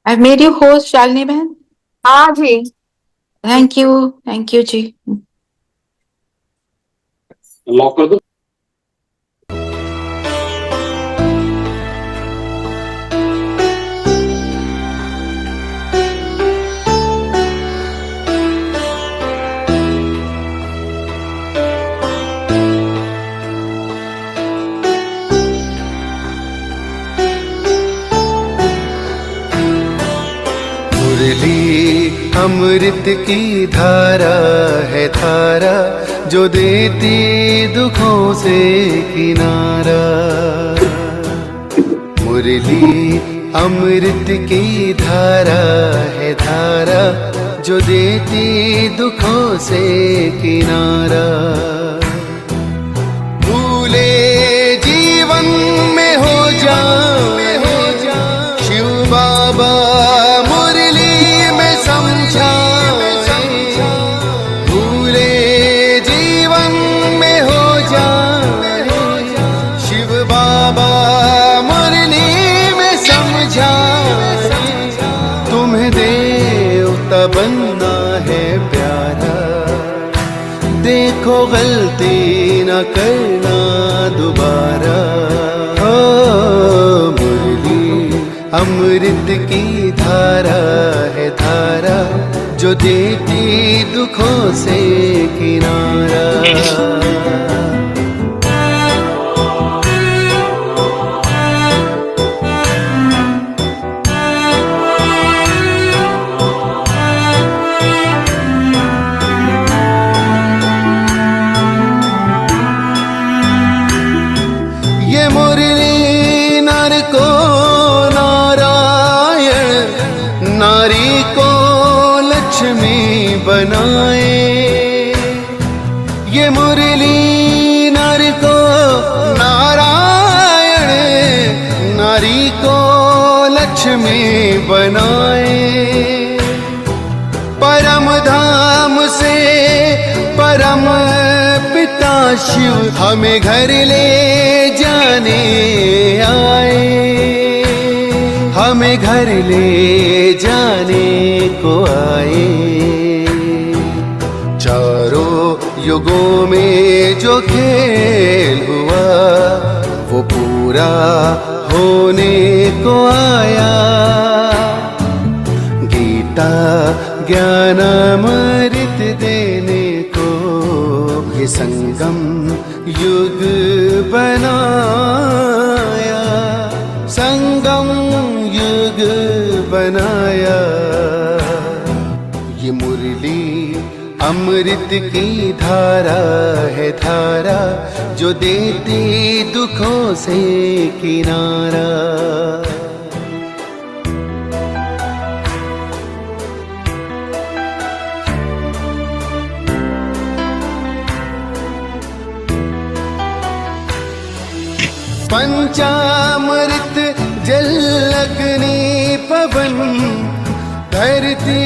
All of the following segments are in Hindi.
I've made you host, Shalini बहन. हाँ जी। Thank you ji. लॉक कर दो। मुरली अमृत की धारा है धारा जो देती दुखों से किनारा। मुरली अमृत की धारा है धारा जो देती दुखों से किनारा। भूले जीवन में हो जा शिव बाबा मुरली में समझा। भूले जीवन में हो जा शिव बाबा मुरली में समझा। तुम्हें देवता बनना है प्यारा, देखो गलती न करना दोबारा। हो मुरली अमृत की धारा है धारा जो देती दुखों से किनारा। ये मुरली नर को नारायण, नारी को लक्ष्मी बनाए। ये मुरली नर को नारायण, नारी को लक्ष्मी बनाए। परम धाम से परम पिता शिव हमें घर ले जाने आए। हमें घर ले जाने को आए। चारों युगों में जो खेल हुआ वो पूरा होने को आया। गीता ज्ञान अमृत देने को ये संगम युग बनाया। संगम युग बनाया। ये मुरली अमृत की धारा है धारा जो देती दुखों से किनारा। पंचामृत जल अग्नि पवन धरती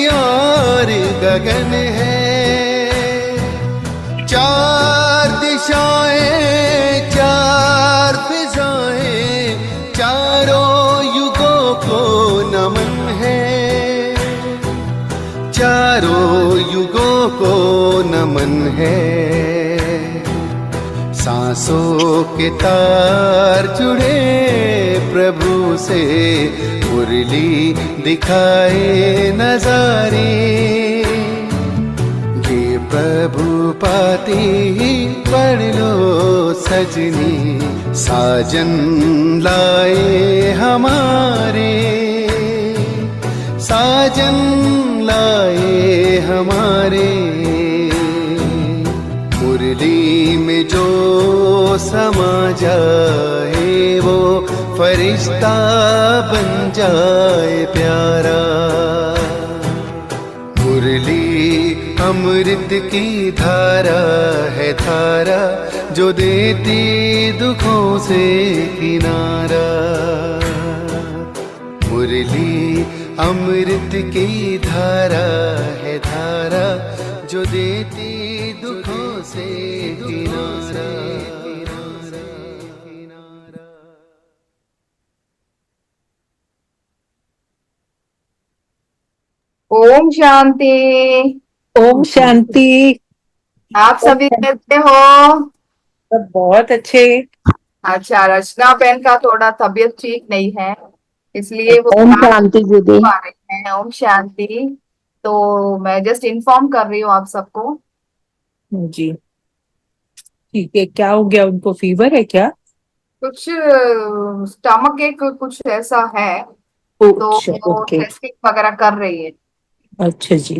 और गगन है। चार दिशाएं चार फिजाएं चारों युगों को नमन है। चारों युगों को नमन है। सांसों के तार जुड़े प्रभु से मुरली दिखाए नजारे। ये प्रभु पाती पढ़ लो सजनी साजन लाए हमारे। साजन लाए हमारे। मुरली में जो समा जाए वो फरिश्ता बन जाए प्यारा। मुरली अमृत की धारा है धारा जो देती दुखों से किनारा। मुरली अमृत की धारा है धारा जो देती दुखों से किनारा। ओम शांति। ओम शांति। आप ओम सभी शांति। कैसे हो? सब बहुत अच्छे। अच्छा, रचना बहन का थोड़ा तबीयत ठीक नहीं है, इसलिए वो ओम क्लास शांति दीदी। आ रहे हैं। ओम शांति। तो मैं जस्ट इन्फॉर्म कर रही हूँ आप सबको। जी ठीक है। क्या हो गया, उनको फीवर है क्या? कुछ स्टमक एक कुछ ऐसा है, तो अच्छा वो ओके। टेस्टिंग वगैरह कर रही है। अच्छा जी।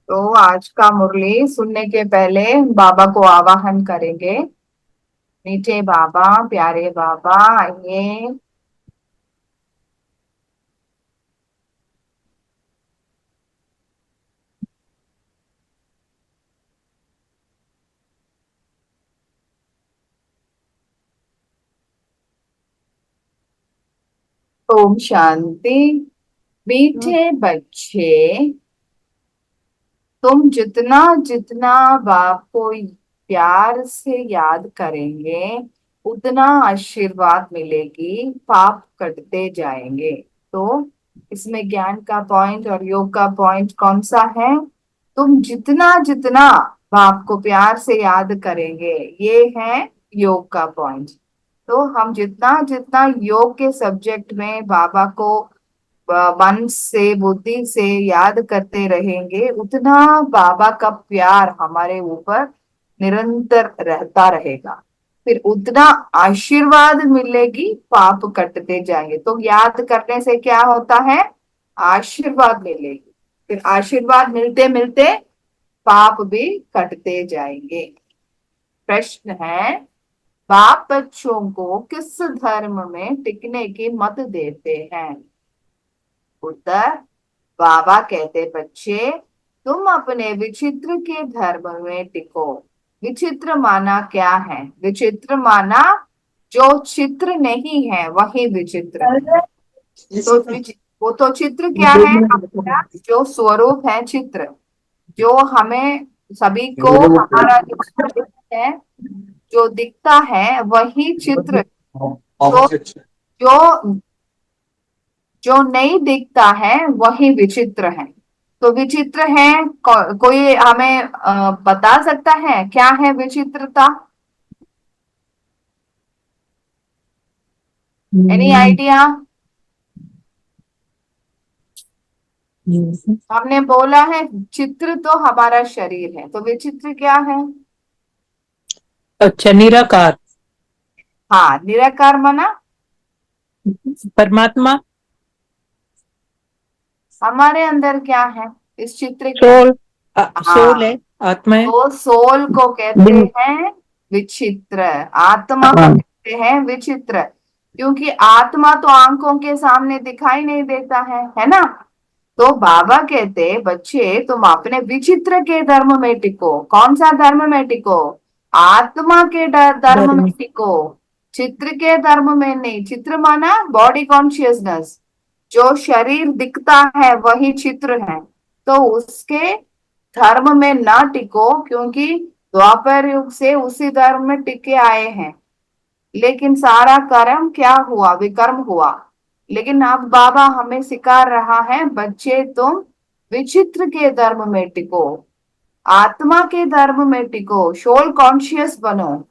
तो आज का मुरली सुनने के पहले बाबा को आवाहन करेंगे। मीठे बाबा, प्यारे बाबा, आइए। ओम शांति। मीठे बच्चे, तुम जितना जितना बाप को प्यार से याद करेंगे, उतना आशीर्वाद मिलेगी, पाप कटते जाएंगे। तो इसमें ज्ञान का पॉइंट और योग का पॉइंट कौन सा है? तुम जितना जितना बाप को प्यार से याद करेंगे, ये है योग का पॉइंट। तो हम जितना जितना योग के सब्जेक्ट में बाबा को मन से, बुद्धि से याद करते रहेंगे, उतना बाबा का प्यार हमारे ऊपर निरंतर रहता रहेगा। फिर उतना आशीर्वाद मिलेगी, पाप कटते जाएंगे। तो याद करने से क्या होता है? आशीर्वाद मिलेगी। फिर आशीर्वाद मिलते मिलते पाप भी कटते जाएंगे। प्रश्न है, बाप बच्चों को किस धर्म में टिकने की मत देते हैं? उत्तर, बाबा कहते, बच्चे तुम अपने विचित्र के धर्म में टिको। विचित्र माना क्या है? विचित्र माना जो चित्र नहीं है वही विचित्र है। तो वो तो चित्र क्या है हमारा? जो स्वरूप है चित्र, जो हमें सभी को हमारा जो स्वरूप है, जो दिखता है वही चित्र। तो जो जो नहीं दिखता है वही विचित्र है। तो विचित्र है, कोई हमें बता सकता है क्या है विचित्रता? Any idea? हमने बोला है चित्र तो हमारा शरीर है, तो विचित्र क्या है? अच्छा, निराकार। हाँ, निराकार मना परमात्मा। हमारे अंदर क्या है? इस चित्र के सोल। सोल है, हाँ, आत्मा है। तो सोल को कहते हैं विचित्र। आत्मा को हाँ। कहते हैं विचित्र, क्योंकि आत्मा तो आंखों के सामने दिखाई नहीं देता है ना? तो बाबा कहते, बच्चे तुम अपने विचित्र के धर्म में टिको। कौन सा धर्म में टिको? आत्मा के धर्म में धर्म। टिको, चित्र के धर्म में नहीं। चित्र माना बॉडी कॉन्शियसनेस, जो शरीर दिखता है वही चित्र है। तो उसके धर्म में ना टिको, क्योंकि द्वापर युग से उसी धर्म में टिके आए हैं। लेकिन सारा कर्म क्या हुआ? विकर्म हुआ। लेकिन अब बाबा हमें सिखा रहा है, बच्चे तुम विचित्र के धर्म में टिको, आत्मा के धर्म में टिको, सोल कॉन्शियस बनो।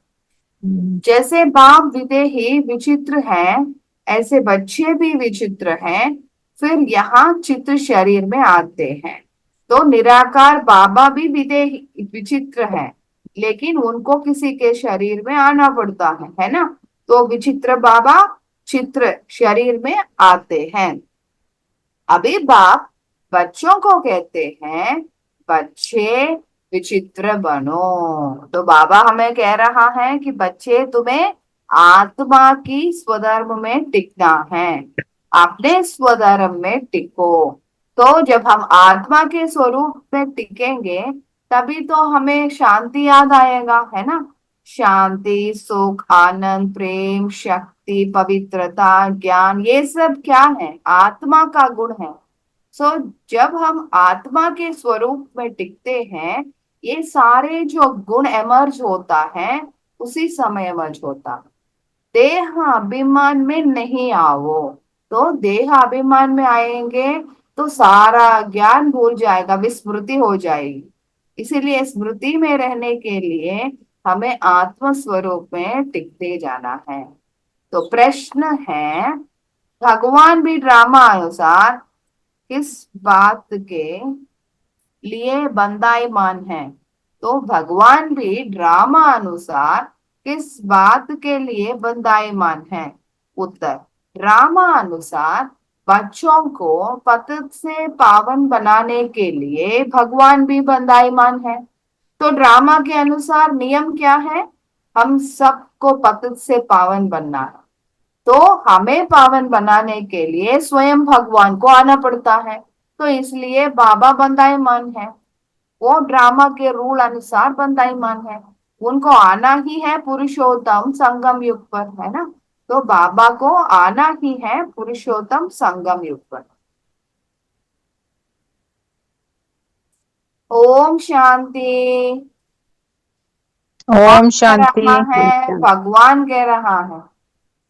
जैसे बाप विदेही विचित्र हैं, ऐसे बच्चे भी विचित्र हैं। फिर यहाँ चित्र शरीर में आते हैं। तो निराकार बाबा भी विदेही विचित्र हैं, लेकिन उनको किसी के शरीर में आना पड़ता है ना? तो विचित्र बाबा चित्र शरीर में आते हैं। अभी बाप बच्चों को कहते हैं, बच्चे विचित्र बनो। तो बाबा हमें कह रहा है कि बच्चे तुम्हें आत्मा की स्वधर्म में टिकना है, अपने स्वधर्म में टिको। तो जब हम आत्मा के स्वरूप में टिकेंगे, तभी तो हमें शांति याद आएगा, है ना? शांति, सुख, आनंद, प्रेम, शक्ति, पवित्रता, ज्ञान, ये सब क्या है? आत्मा का गुण है। सो जब हम आत्मा के स्वरूप में टिकते हैं, ये सारे जो गुण एमर्ज होता है, उसी समय मज होता। देह अभिमान में नहीं आओ। तो देह अभिमान में आएंगे तो सारा ज्ञान भूल जाएगा, विस्मृति हो जाएगी। इसीलिए स्मृति में रहने के लिए हमें आत्म स्वरूप में टिकते जाना है। तो प्रश्न है, भगवान भी ड्रामा अनुसार किस बात के लिए बंदायमान है? तो भगवान भी ड्रामा अनुसार किस बात के लिए बंदायमान है? उत्तर, ड्रामा अनुसार बच्चों को पतित से पावन बनाने के लिए भगवान भी बंदायमान है। तो ड्रामा के अनुसार नियम क्या है? हम सबको पतित से पावन बनना है। तो हमें पावन बनाने के लिए स्वयं भगवान को आना पड़ता है। तो इसलिए बाबा बंदायमान है, वो ड्रामा के रूल अनुसार बंदायमान है। उनको आना ही है पुरुषोत्तम संगम युग पर, है ना। तो बाबा को आना ही है पुरुषोत्तम संगम युग पर। ओम शांति। ओम कह शांति। रहा है, भगवान कह रहा है।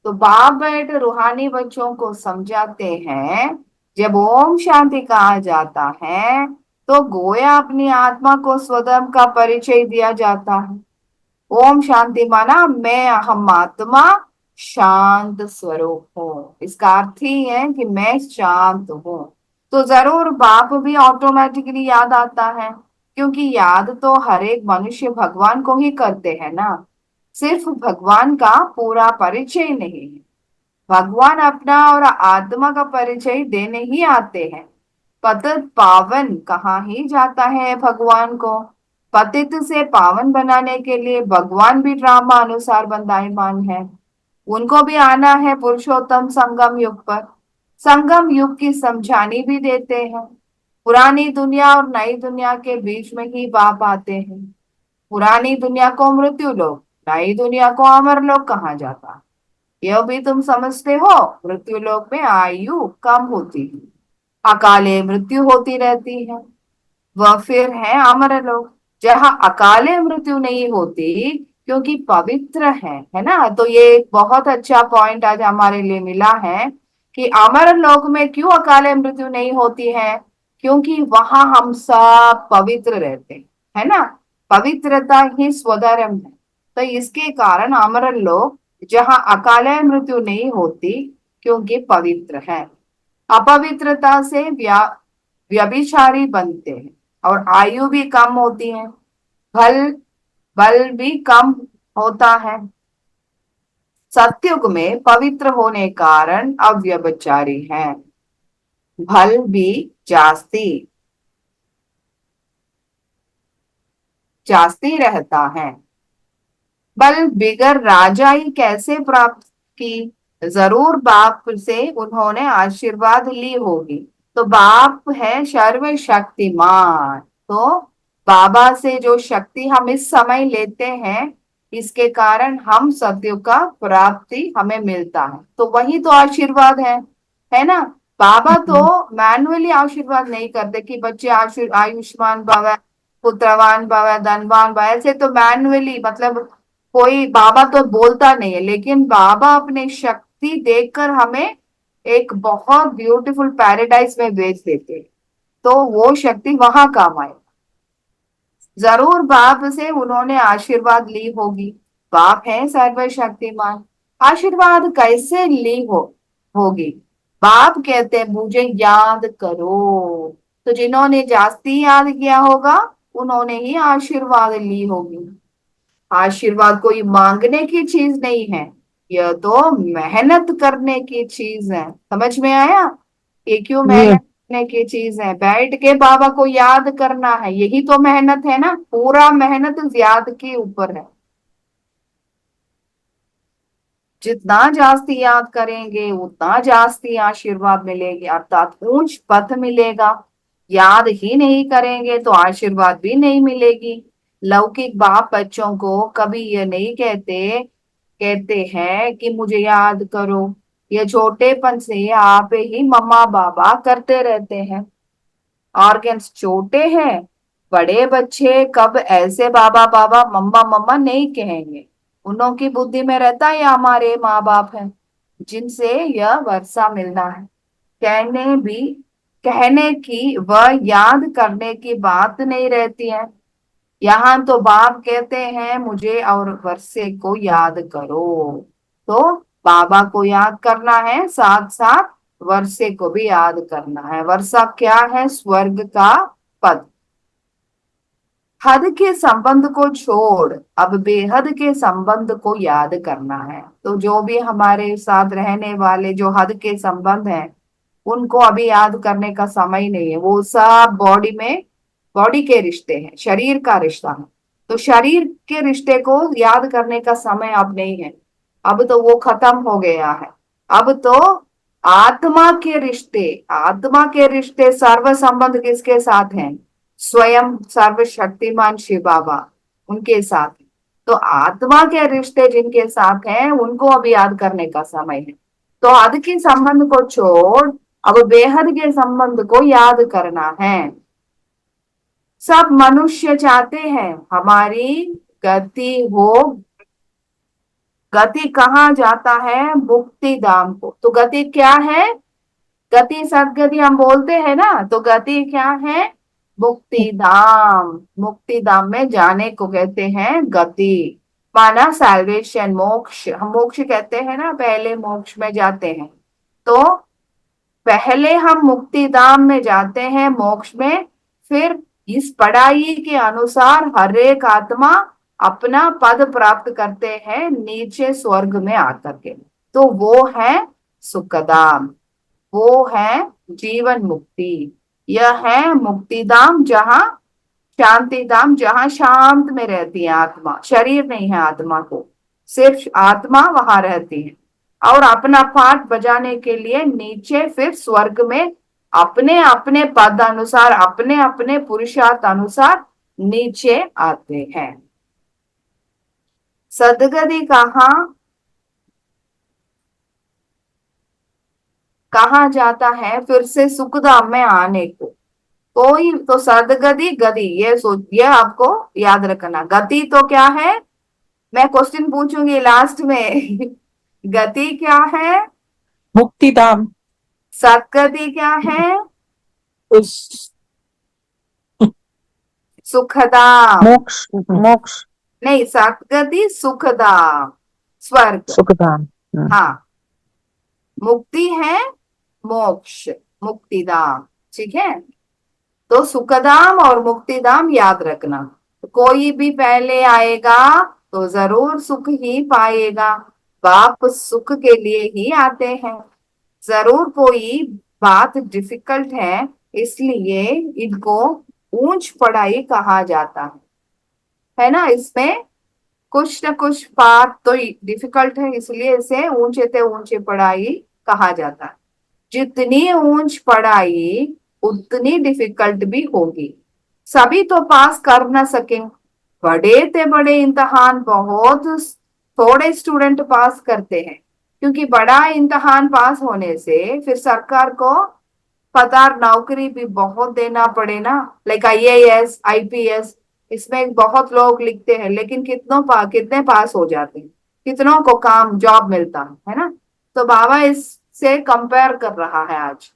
तो बाप बैठ रूहानी बच्चों को समझाते हैं, जब ओम शांति कहा जाता है तो गोया अपनी आत्मा को स्वधर्म का परिचय दिया जाता है। ओम शांति माना मैं अहम आत्मा शांत स्वरूप हूँ। इसका अर्थ ही है कि मैं शांत हूँ। तो जरूर बाप भी ऑटोमेटिकली याद आता है, क्योंकि याद तो हर एक मनुष्य भगवान को ही करते हैं ना। सिर्फ भगवान का पूरा परिचय नहीं है, भगवान अपना और आत्मा का परिचय देने ही आते हैं। पतित पावन कहाँ ही जाता है भगवान को। पतित से पावन बनाने के लिए भगवान भी ड्रामा अनुसार बंदायमान है। उनको भी आना है पुरुषोत्तम संगम युग पर। संगम युग की समझानी भी देते हैं। पुरानी दुनिया और नई दुनिया के बीच में ही बाप आते हैं। पुरानी दुनिया को मृत्यु लोक, नई दुनिया को अमर लोक कहा जाता है। यह भी तुम समझते हो, मृत्यु लोक में आयु कम होती है, अकाले मृत्यु होती रहती है। वह फिर है अमर लोक, जहां अकाले मृत्यु नहीं होती, क्योंकि पवित्र है ना। तो ये एक बहुत अच्छा पॉइंट आज हमारे लिए मिला है कि अमर लोक में क्यों अकाले मृत्यु नहीं होती है? क्योंकि वहां हम सब पवित्र रहते हैं, है ना। पवित्रता ही स्वधर्म है। तो इसके कारण अमर लोक जहां अकाले मृत्यु नहीं होती, क्योंकि पवित्र है। अपवित्रता से व्यभिचारी बनते हैं और आयु भी कम होती है, बल बल भी कम होता है। सत्युग में पवित्र होने कारण अव्यभिचारी है, बल भी जास्ती जास्ती रहता है। बल बिगर राजाई कैसे प्राप्त की? जरूर बाप से उन्होंने आशीर्वाद ली होगी। तो बाप है सर्वशक्तिमान। तो बाबा से जो शक्ति हम इस समय लेते हैं, इसके कारण हम सत्युग का प्राप्ति हमें मिलता है। तो वही तो आशीर्वाद है ना। बाबा तो मैनुअली आशीर्वाद नहीं करते कि बच्चे आयुष्मान भव, पुत्रवान भव, धनवान भव, ऐसे तो मैनुअली, मतलब कोई बाबा तो बोलता नहीं है, लेकिन बाबा अपने शक्ति देकर हमें एक बहुत ब्यूटीफुल पैराडाइज में भेज देते हैं। तो वो शक्ति वहां काम आए। जरूर बाप से उन्होंने आशीर्वाद ली होगी। बाप है सर्वशक्तिमान। आशीर्वाद कैसे ली होगी? बाप कहते हैं मुझे याद करो। तो जिन्होंने जास्ती याद किया होगा, उन्होंने ही आशीर्वाद ली होगी। आशीर्वाद कोई मांगने की चीज नहीं है, यह तो मेहनत करने की चीज है। समझ में आया? ये क्यों मेहनत करने की चीज है? बैठ के बाबा को याद करना है, यही तो मेहनत है ना। पूरा मेहनत याद के ऊपर है। जितना जास्ती याद करेंगे उतना जास्ती आशीर्वाद मिलेगी, अर्थात ऊंच पद मिलेगा। याद ही नहीं करेंगे तो आशीर्वाद भी नहीं मिलेगी। लौकिक बाप बच्चों को कभी ये नहीं कहते हैं कि मुझे याद करो। ये छोटेपन से आप ही मम्मा बाबा करते रहते हैं। ऑर्गन्स छोटे हैं, बड़े बच्चे कब ऐसे बाबा बाबा मम्मा मम्मा नहीं कहेंगे। उन्हों की बुद्धि में रहता है या हमारे माँ बाप हैं जिनसे यह वर्षा मिलना है। कहने की वह याद करने की बात नहीं रहती है। यहाँ तो बाप कहते हैं मुझे और वर्षे को याद करो, तो बाबा को याद करना है, साथ साथ वर्षे को भी याद करना है। वर्षा क्या है? स्वर्ग का पद। हद के संबंध को छोड़ अब बेहद के संबंध को याद करना है। तो जो भी हमारे साथ रहने वाले जो हद के संबंध हैं उनको अभी याद करने का समय नहीं है। वो सब बॉडी के रिश्ते हैं, शरीर का रिश्ता है। तो शरीर के रिश्ते को याद करने का समय अब नहीं है, अब तो वो खत्म हो गया है। अब तो आत्मा के रिश्ते सर्व संबंध किसके साथ हैं? स्वयं सर्वशक्तिमान शिव बाबा, उनके साथ। तो आत्मा के रिश्ते जिनके साथ हैं उनको अब याद करने का समय है। तो आदि के संबंध को छोड़ अब बेहद के संबंध को याद करना है। सब मनुष्य चाहते हैं हमारी गति हो। गति कहाँ जाता है? मुक्ति धाम को। तो गति क्या है? गति सदगति हम बोलते हैं ना, तो गति क्या है? मुक्ति धाम। मुक्ति धाम में जाने को कहते हैं गति, माना सैल्वेशन, मोक्ष। हम मोक्ष कहते हैं ना, पहले मोक्ष में जाते हैं। तो पहले हम मुक्ति धाम में जाते हैं, मोक्ष में। फिर इस पढ़ाई के अनुसार हर एक आत्मा अपना पद प्राप्त करते हैं नीचे स्वर्ग में आकर के। तो वो है सुखधाम, वो है जीवन मुक्ति। यह है मुक्तिधाम, जहां शांति धाम, जहां शांत में रहती है आत्मा। शरीर नहीं है आत्मा को, सिर्फ आत्मा वहां रहती है। और अपना पाठ बजाने के लिए नीचे फिर स्वर्ग में अपने अपने पद अनुसार, अपने अपने पुरुषार्थ अनुसार नीचे आते हैं। सदगति कहाँ जाता है? फिर से सुखधाम में आने को। कोई तो सदगति गति, ये आपको याद रखना। गति तो क्या है? मैं क्वेश्चन पूछूंगी लास्ट में गति क्या है? मुक्तिधाम। सदगति क्या है? उस सुखधाम। मोक्ष मोक्ष नहीं, सदगति सुखधाम, स्वर्ग। सुखधाम। हाँ, मुक्ति है मोक्ष, मुक्तिधाम। ठीक है, तो सुखधाम और मुक्तिधाम याद रखना। कोई भी पहले आएगा तो जरूर सुख ही पाएगा। बाप सुख के लिए ही आते हैं। जरूर कोई बात डिफिकल्ट है, इसलिए इनको ऊंच पढ़ाई कहा जाता है ना। इसमें कुछ न कुछ पार्ट तो डिफिकल्ट है, इसलिए इसे ऊंचे से ऊंचे पढ़ाई कहा जाता है। जितनी ऊंच पढ़ाई उतनी डिफिकल्ट भी होगी। सभी तो पास कर ना सके। बड़े से बड़े इम्तिहान बहुत थोड़े स्टूडेंट पास करते हैं, क्योंकि बड़ा इम्तिहान पास होने से फिर सरकार को पतार नौकरी भी बहुत देना पड़े ना, लाइक IAS IPS। इसमें बहुत लोग लिखते हैं, लेकिन कितने पास हो जाते हैं, कितनों को काम जॉब मिलता है ना। तो बाबा इससे कंपेयर कर रहा है आज।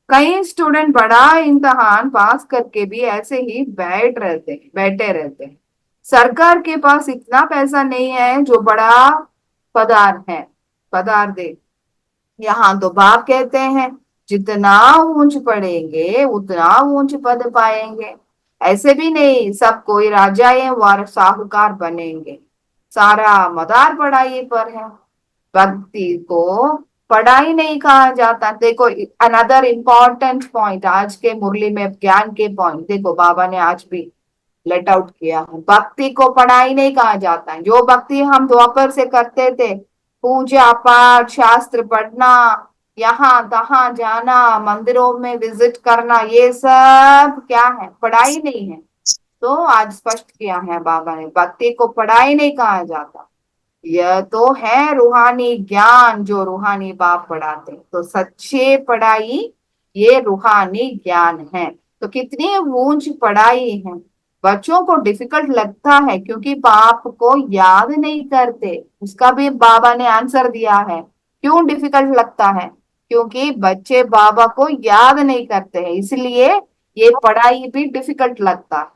कई स्टूडेंट बड़ा इम्तिहान पास करके भी ऐसे ही बैठे रहते हैं। सरकार के पास इतना पैसा नहीं है जो बड़ा पदार दे। यहाँ तो बाप कहते हैं जितना ऊंच पढ़ेंगे उतना ऊंच पद पाएंगे। ऐसे भी नहीं सब कोई राजा व साहूकार बनेंगे। सारा मदार पढ़ाई पर है। भक्ति को पढ़ाई नहीं कहा जाता। देखो, अनदर इम्पोर्टेंट पॉइंट आज के मुरली में, ज्ञान के पॉइंट देखो बाबा ने आज भी लेट आउट किया है। भक्ति को पढ़ाई नहीं कहा जाता है। जो भक्ति हम द्वापर से करते थे, पूजा पाठ, शास्त्र पढ़ना, यहाँ तहाँ जाना, मंदिरों में विजिट करना, ये सब क्या है? पढ़ाई नहीं है। तो आज स्पष्ट किया है बाबा ने, भक्ति को पढ़ाई नहीं कहा जाता। यह तो है रूहानी ज्ञान जो रूहानी बाप पढ़ाते। तो सच्चे पढ़ाई ये रूहानी ज्ञान है। तो कितनी ऊंच पढ़ाई है। बच्चों को डिफिकल्ट लगता है क्योंकि बाप को याद नहीं करते। उसका भी बाबा ने आंसर दिया है। क्यों डिफिकल्ट लगता है? क्योंकि बच्चे बाबा को याद नहीं करते हैं, इसलिए ये पढ़ाई भी डिफिकल्ट लगता है।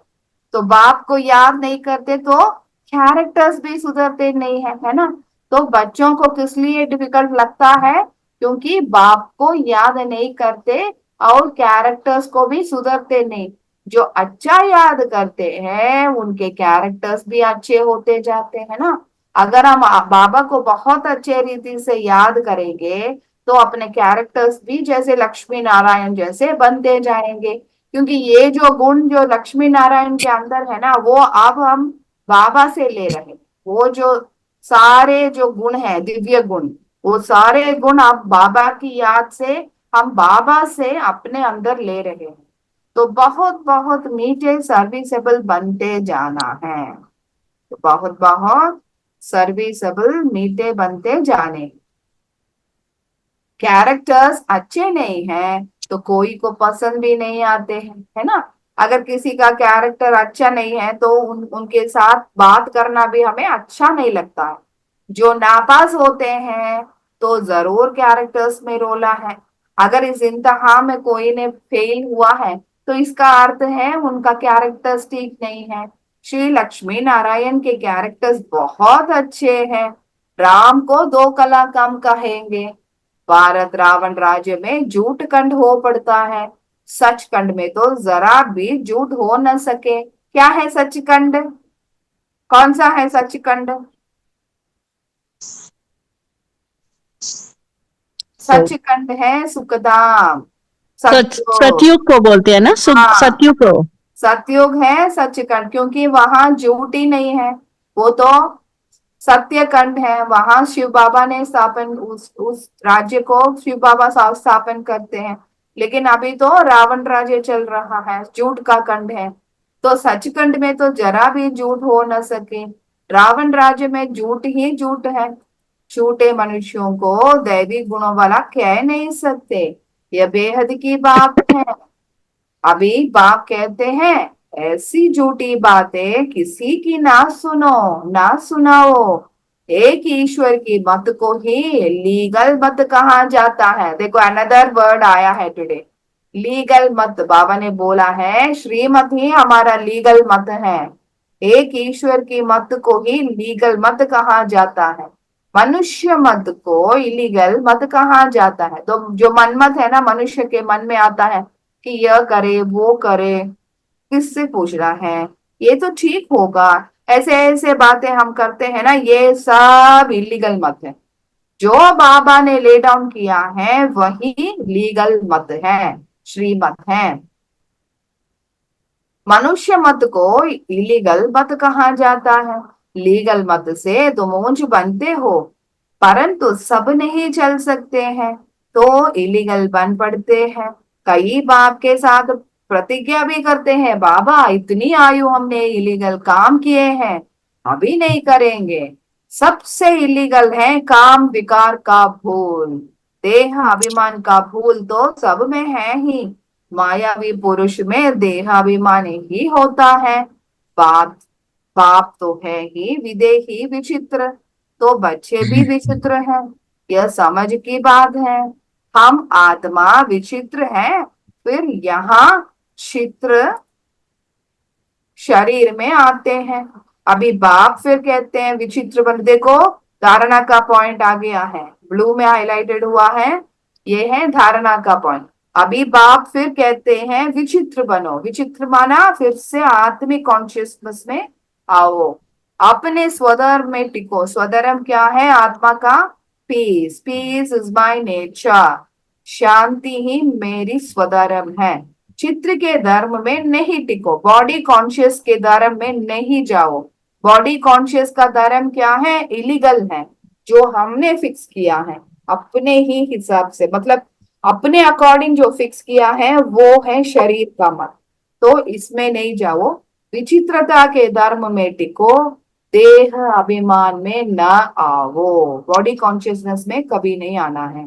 तो बाप को याद नहीं करते तो कैरेक्टर्स भी सुधरते नहीं है ना। तो बच्चों को किस लिए डिफिकल्ट लगता है? क्योंकि बाप को याद नहीं करते और कैरेक्टर्स को भी सुधरते नहीं। जो अच्छा याद करते हैं उनके कैरेक्टर्स भी अच्छे होते जाते हैं ना। अगर हम बाबा को बहुत अच्छे रीति से याद करेंगे तो अपने कैरेक्टर्स भी जैसे लक्ष्मी नारायण जैसे बनते जाएंगे। क्योंकि ये जो गुण जो लक्ष्मी नारायण के अंदर है ना, वो अब हम बाबा से ले रहे हैं। वो जो सारे जो गुण है, दिव्य गुण, वो सारे गुण अब बाबा की याद से हम बाबा से अपने अंदर ले रहे हैं। तो बहुत बहुत मीठे सर्विसेबल बनते जाना है। तो बहुत बहुत सर्विसेबल मीठे बनते जाने। कैरेक्टर्स अच्छे नहीं हैं तो कोई को पसंद भी नहीं आते हैं, है ना। अगर किसी का कैरेक्टर अच्छा नहीं है तो उनके साथ बात करना भी हमें अच्छा नहीं लगता है। जो नापास होते हैं तो जरूर कैरेक्टर्स में रोला है। अगर इस इम्तिहान में कोई ने फेल हुआ है तो इसका अर्थ है उनका कैरेक्टर्स ठीक नहीं है। श्री लक्ष्मी नारायण के कैरेक्टर्स बहुत अच्छे हैं। राम को दो कला कम कहेंगे। भारत रावण राज्य में झूठ कंड हो पड़ता है। सच कंड में तो जरा भी झूठ हो न सके। क्या है सच कंड? कौन सा है सच कंड? सच कंड है सुखधाम, सत्युग। सतयुग को बोलते हैं ना, हाँ, सतयुग को। सतयुग है सचखंड, क्योंकि वहां झूठ ही नहीं है। वो तो सत्य कंड है। वहां शिव बाबा ने स्थापन उस राज्य को शिव बाबा स्थापन करते हैं। लेकिन अभी तो रावण राज्य चल रहा है, झूठ का कंड है। तो सचखंड में तो जरा भी झूठ हो न सके। रावण राज्य में झूठ ही झूठ है। झूठे मनुष्यों को दैवी गुणों वाला कह नहीं सकते। यह बेहद की बात है। अभी बाप कहते हैं ऐसी झूठी बातें किसी की ना सुनो, ना सुनाओ। एक ईश्वर की मत को ही लीगल मत कहा जाता है। देखो अनदर वर्ड आया है टुडे, लीगल मत। बाबा ने बोला है श्रीमत ही हमारा लीगल मत है। एक ईश्वर की मत को ही लीगल मत कहा जाता है। मनुष्य मत को इलीगल मत कहा जाता है। तो जो मनमत है ना, मनुष्य के मन में आता है कि यह करे वो करे, किससे पूछना है, ये तो ठीक होगा, ऐसे ऐसे बातें हम करते हैं ना, ये सब इलीगल मत है। जो बाबा ने ले डाउन किया है वही लीगल मत है, श्रीमत है। मनुष्य मत को इलीगल मत कहा जाता है। लीगल मत से तुम ऊंच बनते हो, परंतु सब नहीं चल सकते हैं तो इलीगल बन पड़ते हैं। कई बाप के साथ प्रतिज्ञा भी करते हैं, बाबा इतनी आयु हमने इलीगल काम किए हैं, अभी नहीं करेंगे। सबसे इलीगल है काम विकार का भूल। देह अभिमान का भूल तो सब में है ही। मायावी पुरुष में देहाभिमान ही होता है। बाप बाप तो है ही विदेही विचित्र, तो बच्चे भी विचित्र हैं। यह समझ की बात है। हम आत्मा विचित्र है, फिर यहाँ चित्र शरीर में आते हैं। अभी बाप फिर कहते हैं विचित्र बन। देखो धारणा का पॉइंट आ गया है, ब्लू में हाईलाइटेड हुआ है, ये है धारणा का पॉइंट। अभी बाप फिर कहते हैं विचित्र बनो। विचित्र माना फिर से आत्मिक कॉन्शियसनेस में आओ, अपने स्वधर्म में टिको। स्वधर्म क्या है? आत्मा का peace. Peace is my nature. शांति ही मेरी स्वधर्म है। चित्र के धर्म में नहीं टिको, बॉडी कॉन्शियस के धर्म में नहीं जाओ। बॉडी कॉन्शियस का धर्म क्या है? इलीगल है, जो हमने फिक्स किया है अपने ही हिसाब से, मतलब अपने अकॉर्डिंग जो फिक्स किया है वो है शरीर का मत। तो इसमें नहीं जाओ। विचित्रता के धर्म में टिको, देह अभिमान में न आओ। बॉडी कॉन्शियसनेस में कभी नहीं आना है।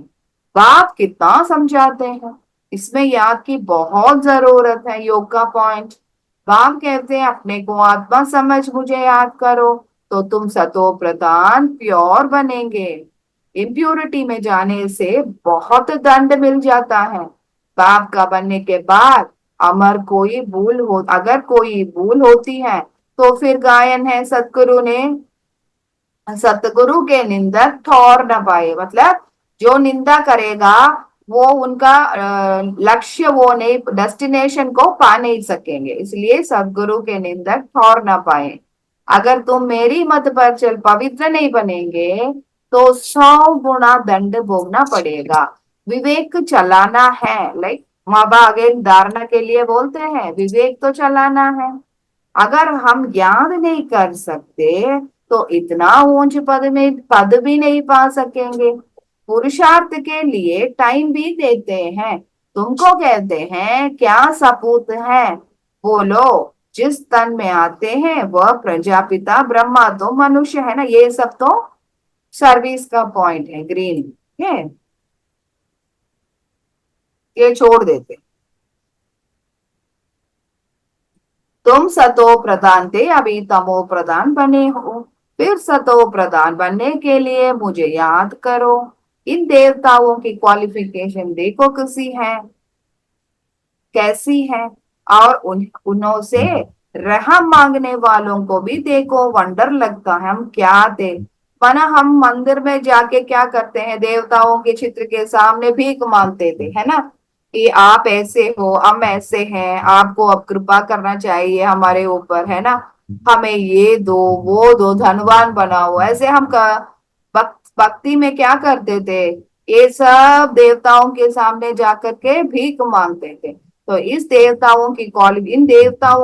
बाप कितना समझाते हैं, इसमें याद की बहुत जरूरत है। योग का पॉइंट बाप कहते हैं अपने को आत्मा समझ मुझे याद करो, तो तुम सतो प्रधान प्योर बनेंगे। इम्प्योरिटी में जाने से बहुत दंड मिल जाता है। बाप का बनने के बाद अगर कोई भूल होती है तो फिर गायन है सतगुरु ने, सतगुरु के निंदक ठौर न पाए, मतलब जो निंदा करेगा वो उनका लक्ष्य, वो नहीं, डेस्टिनेशन को पा नहीं सकेंगे, इसलिए सतगुरु के निंदक ठौर न पाए। अगर तुम मेरी मत पर चल पवित्र नहीं बनेंगे तो 100 गुना दंड भोगना पड़ेगा। विवेक चलाना है, लाइक माँ बाप अगेन धारणा के लिए बोलते हैं विवेक तो चलाना है। अगर हम ज्ञान नहीं कर सकते तो इतना ऊंच पद भी नहीं पा सकेंगे। पुरुषार्थ के लिए टाइम भी देते हैं। तुमको कहते हैं क्या सपूत है, बोलो जिस तन में आते हैं वह प्रजापिता ब्रह्मा तो मनुष्य है ना, ये सब तो सर्विस का पॉइंट है, ग्रीन है, ये छोड़ देते। तुम सतो प्रधान थे, अभी तमो प्रधान बने हो। फिर सतो प्रधान बनने के लिए मुझे याद करो। इन देवताओं की क्वालिफिकेशन देखो कैसी है, और उन्हों से रहम मांगने वालों को भी देखो, वंडर लगता है हम क्या थे। माना हम मंदिर में जाके क्या करते हैं, देवताओं के चित्र के सामने भीख मांगते थे, है ना, कि आप ऐसे हो, हम ऐसे हैं, आपको अब कृपा करना चाहिए हमारे ऊपर, है ना, हमें ये दो वो दो, धनवान बनाओ, ऐसे हम भक्ति में क्या करते थे, ये सब देवताओं के सामने जाकर के भीख मांगते थे। तो इन देवताओं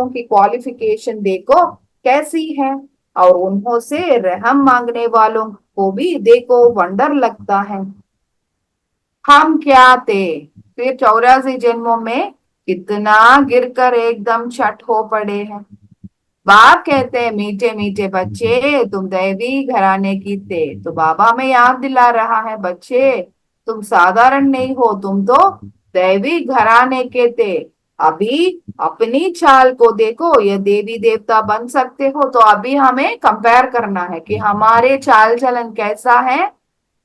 की क्वालिफिकेशन देखो कैसी है, और उन्हों से रहम मांगने वालों को भी देखो, वंडर लगता है। हम क्या थे, फिर 84 जन्मों में कितना गिरकर एकदम छठ हो पड़े हैं। बाप कहते हैं मीठे मीठे बच्चे तुम दैवी घराने की थे, तो बाबा में याद दिला रहा है बच्चे तुम साधारण नहीं हो, तुम तो दैवी घराने के थे। अभी अपनी चाल को देखो, ये देवी देवता बन सकते हो, तो अभी हमें कंपेयर करना है कि हमारे चाल चलन कैसा है,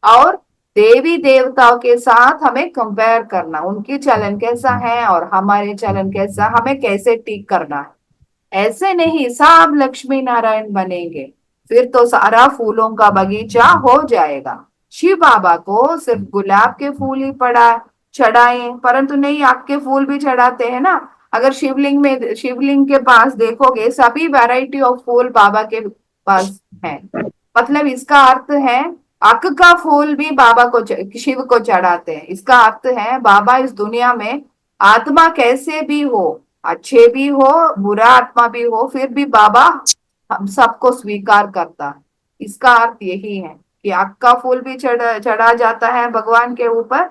और देवी देवताओं के साथ हमें कंपेयर करना, उनकी चलन कैसा है और हमारे चलन कैसा, हमें कैसे ठीक करना है। ऐसे नहीं सब लक्ष्मी नारायण बनेंगे, फिर तो सारा फूलों का बगीचा हो जाएगा। शिव बाबा को सिर्फ गुलाब के फूल ही चढ़ाए, परंतु नहीं, आपके फूल भी चढ़ाते हैं ना। अगर शिवलिंग के पास देखोगे सभी वैरायटी ऑफ फूल बाबा के पास है, मतलब इसका अर्थ है अक का फूल भी बाबा को शिव को चढ़ाते हैं। इसका अर्थ है बाबा इस दुनिया में आत्मा कैसे भी हो, अच्छे भी हो बुरा आत्मा भी हो, फिर भी बाबा हम सबको स्वीकार करता है। इसका अर्थ यही है कि आग का फूल भी चढ़ा जाता है भगवान के ऊपर,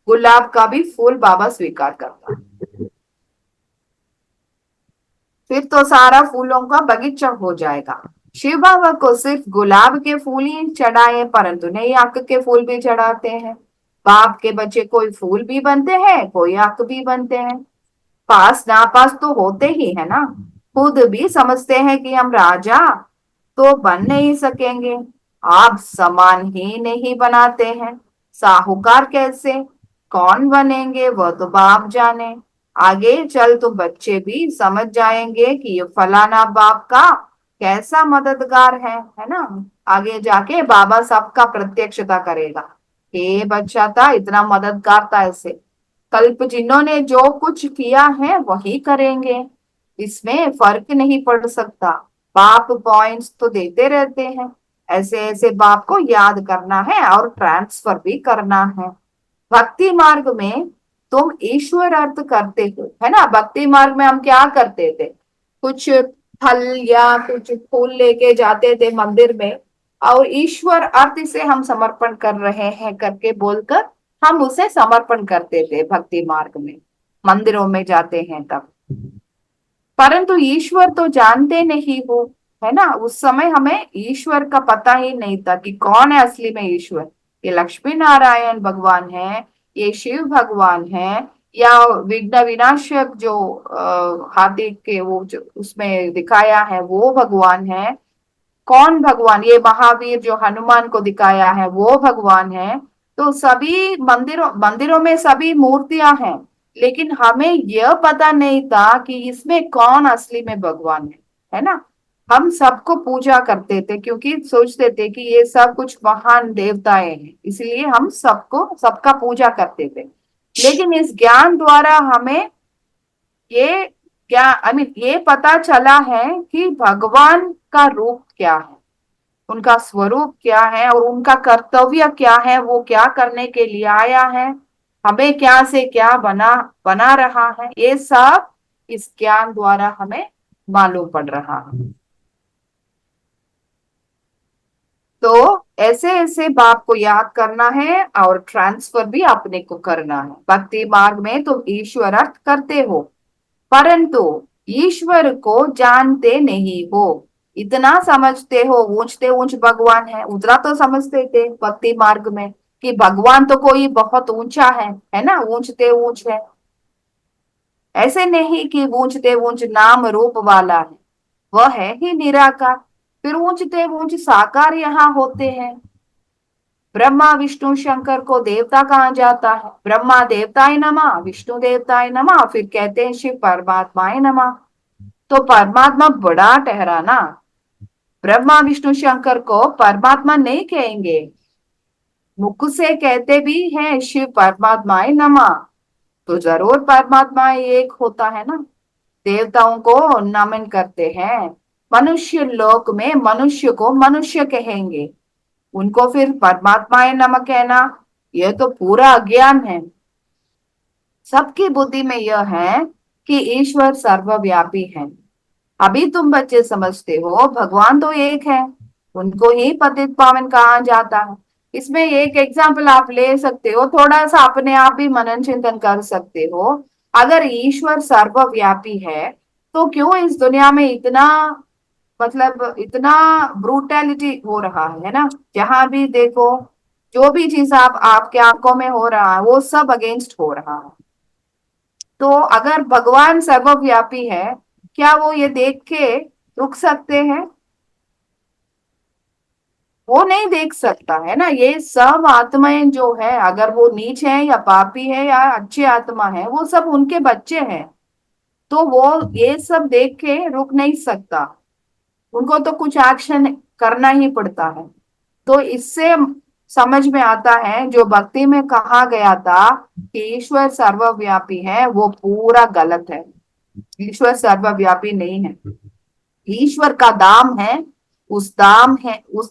गुलाब का भी फूल बाबा स्वीकार करता है। फिर तो सारा फूलों का बगीचा हो जाएगा। शिव बाबा को सिर्फ गुलाब के फूल ही चढ़ाए, परंतु नहीं आक के फूल भी चढ़ाते हैं। बाप के बच्चे कोई फूल भी बनते हैं, कोई आक भी बनते हैं, पास नापास तो होते ही है ना। खुद भी समझते हैं कि हम राजा तो बन नहीं सकेंगे, आप समान ही नहीं बनाते हैं, साहूकार कैसे कौन बनेंगे वह तो बाप जाने। आगे चल तो बच्चे भी समझ जाएंगे कि ये फलाना बाप का कैसा मददगार है ना। आगे जाके बाबा सबका प्रत्यक्षता करेगा, ये बच्चा था इतना मददगार था, ऐसे कल्प जिन्होंने जो कुछ किया है वही करेंगे, इसमें फर्क नहीं पड़ सकता। बाप पॉइंट्स तो देते रहते हैं, ऐसे ऐसे बाप को याद करना है और ट्रांसफर भी करना है। भक्ति मार्ग में तुम ईश्वर अर्थ करते हो, है ना। भक्ति मार्ग में हम क्या करते थे, कुछ फल या कुछ फूल लेके जाते थे मंदिर में, और ईश्वर अर्थ से हम समर्पण कर रहे हैं करके बोलकर हम उसे समर्पण करते थे। भक्ति मार्ग में मंदिरों में जाते हैं तब, परंतु ईश्वर तो जानते नहीं हो, है ना। उस समय हमें ईश्वर का पता ही नहीं था कि कौन है असली में ईश्वर। ये लक्ष्मी नारायण भगवान है, ये शिव भगवान है, या विघ्न विनाशक जो हाथी के वो जो उसमें दिखाया है वो भगवान है। कौन भगवान? ये महावीर जो हनुमान को दिखाया है वो भगवान है। तो सभी मंदिरों में सभी मूर्तियां हैं, लेकिन हमें यह पता नहीं था कि इसमें कौन असली में भगवान है ना। हम सबको पूजा करते थे क्योंकि सोचते थे कि ये सब कुछ महान देवताएं हैं, इसलिए हम सबका पूजा करते थे। लेकिन इस ज्ञान द्वारा हमें ये क्या ये पता चला है कि भगवान का रूप क्या है, उनका स्वरूप क्या है और उनका कर्तव्य क्या है, वो क्या करने के लिए आया है, हमें क्या से क्या बना बना रहा है, ये सब इस ज्ञान द्वारा हमें मालूम पड़ रहा है। तो ऐसे ऐसे बाप को याद करना है और ट्रांसफर भी अपने को करना है। भक्ति मार्ग में तुम ईश्वर अर्थ करते हो, परंतु ईश्वर को जानते नहीं हो। इतना समझते हो ऊंचते ऊंच भगवान है, उतना तो समझते थे भक्ति मार्ग में कि भगवान तो कोई बहुत ऊंचा है ना, ऊंचते ऊंच है। ऐसे नहीं कि ऊंचते ऊंच नाम रूप वाला है, वह है ही निराकार। फिर ऊंचते ऊंच साकार यहाँ होते हैं। ब्रह्मा विष्णु शंकर को देवता कहा जाता है। ब्रह्मा देवताय नमः, विष्णु देवताय नमः, फिर कहते हैं शिव परमात्माय नमः। तो परमात्मा बड़ा ठहरा ना, ब्रह्मा विष्णु शंकर को परमात्मा नहीं कहेंगे, मुख से कहते भी हैं शिव परमात्माय नमः, तो जरूर परमात्मा एक होता है ना। देवताओं को नमन करते हैं। मनुष्य लोक में मनुष्य को मनुष्य कहेंगे, उनको फिर परमात्माए नमः कहना, यह तो पूरा अज्ञान है। सबकी बुद्धि में यह है कि ईश्वर सर्वव्यापी है। अभी तुम बच्चे समझते हो भगवान तो एक है, उनको ही पतित पावन कहा जाता है। इसमें एक एग्जाम्पल आप ले सकते हो, थोड़ा सा अपने आप भी मनन चिंतन कर सकते हो। अगर ईश्वर सर्वव्यापी है तो क्यों इस दुनिया में इतना मतलब इतना ब्रूटैलिटी हो रहा है ना। जहां भी देखो जो भी चीज आपके आंखों में हो रहा है वो सब अगेंस्ट हो रहा है। तो अगर भगवान सर्वव्यापी है, क्या वो ये देख के रुक सकते हैं? वो नहीं देख सकता है ना। ये सब आत्माएं जो है, अगर वो नीच है या पापी है या अच्छी आत्मा है, वो सब उनके बच्चे हैं। तो वो ये सब देख के रुक नहीं सकता, उनको तो कुछ एक्शन करना ही पड़ता है। तो इससे समझ में आता है जो भक्ति में कहा गया था कि ईश्वर सर्वव्यापी है, वो पूरा गलत है। ईश्वर सर्वव्यापी नहीं है। ईश्वर का दाम है, उस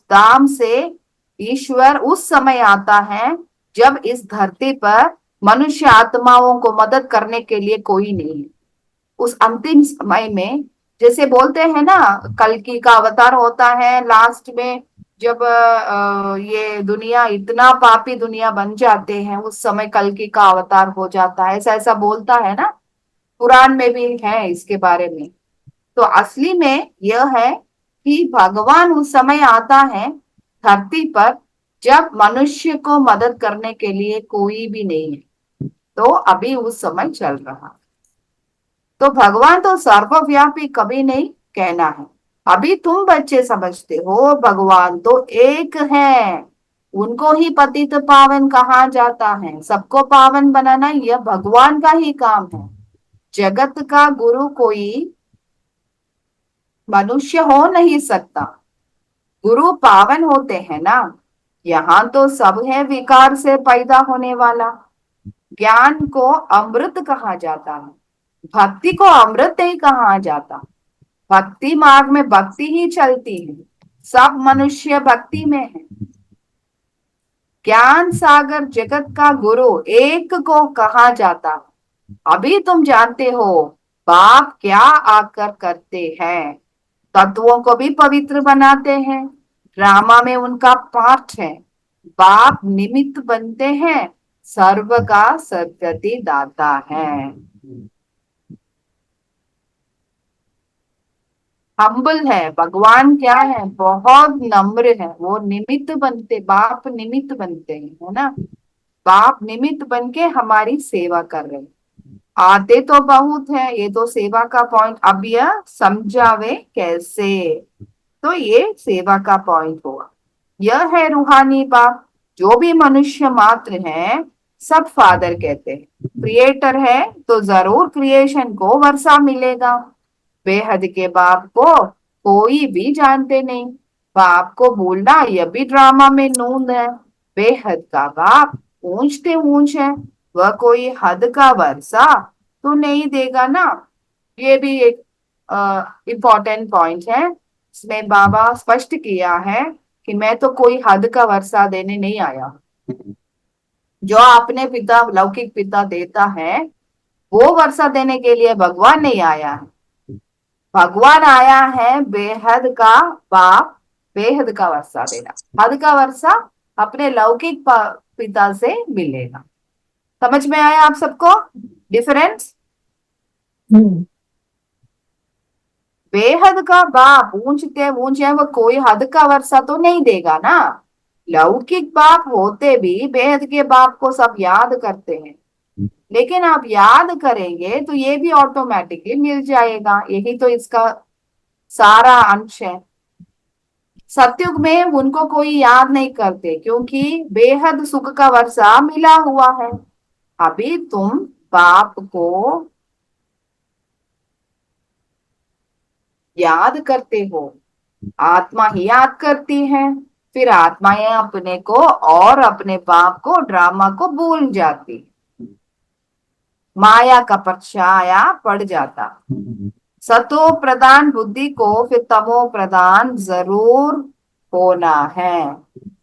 दाम से ईश्वर उस समय आता है जब इस धरती पर मनुष्य आत्माओं को मदद करने के लिए कोई नहीं है। उस अंतिम समय में जैसे बोलते हैं ना, कल्कि का अवतार होता है लास्ट में, जब ये दुनिया इतना पापी दुनिया बन जाते हैं, उस समय कल्कि का अवतार हो जाता है, ऐसा ऐसा बोलता है ना। पुराण में भी है इसके बारे में। तो असली में यह है कि भगवान उस समय आता है धरती पर जब मनुष्य को मदद करने के लिए कोई भी नहीं है। तो अभी उस समय चल रहा है। तो भगवान तो सर्वव्यापी कभी नहीं कहना है। अभी तुम बच्चे समझते हो भगवान तो एक है, उनको ही पतित पावन कहा जाता है। सबको पावन बनाना यह भगवान का ही काम है। जगत का गुरु कोई मनुष्य हो नहीं सकता। गुरु पावन होते हैं ना। यहाँ तो सब है विकार से पैदा होने वाला। ज्ञान को अमृत कहा जाता है, भक्ति को अमृत नहीं कहा जाता। भक्ति मार्ग में भक्ति ही चलती है, सब मनुष्य भक्ति में है। ज्ञान सागर जगत का गुरु एक को कहा जाता है। अभी तुम जानते हो बाप क्या आकर करते हैं, तत्वों को भी पवित्र बनाते हैं। ड्रामा में उनका पाठ है। बाप निमित्त बनते हैं, सर्व का सद्गति दाता है। हम्बल है भगवान, क्या है, बहुत नम्र है। वो निमित्त बनते, बाप निमित्त बनते हैं, है ना। बाप निमित्त बन के हमारी सेवा कर रहे हैं। आते तो बहुत है, ये तो सेवा का पॉइंट। अब यह समझावे कैसे, तो ये सेवा का पॉइंट हुआ। यह है रूहानी बाप। जो भी मनुष्य मात्र है सब फादर कहते हैं। क्रिएटर है तो जरूर क्रिएशन को वर्षा मिलेगा। बेहद के बाप को कोई भी जानते नहीं। बाप को बोलना यह भी ड्रामा में नूंद है। बेहद का बाप ऊंचते ऊंच है, वह कोई हद का वर्षा तो नहीं देगा ना। ये भी एक इम्पोर्टेंट पॉइंट है। इसमें बाबा स्पष्ट किया है कि मैं तो कोई हद का वर्षा देने नहीं आया। जो अपने पिता लौकिक पिता देता है वो वर्षा देने के लिए भगवान नहीं आया है। भगवान आया है बेहद का बाप, बेहद का वर्षा देना। हद का वर्षा अपने लौकिक पिता से मिलेगा। समझ में आया आप सबको डिफरेंस? हम्म। बेहद का बाप ऊंचते ऊंचे वो कोई हद का वर्षा तो नहीं देगा ना। लौकिक बाप होते भी बेहद के बाप को सब याद करते हैं, लेकिन आप याद करेंगे तो ये भी ऑटोमेटिकली मिल जाएगा। यही तो इसका सारा अंश है। सतयुग में उनको कोई याद नहीं करते क्योंकि बेहद सुख का वर्षा मिला हुआ है। अभी तुम बाप को याद करते हो, आत्मा ही याद करती है। फिर आत्माएं अपने को और अपने बाप को ड्रामा को भूल जाती। माया का परछाया पड़ जाता। सतो प्रधान बुद्धि को फिर तमो प्रधान जरूर होना है।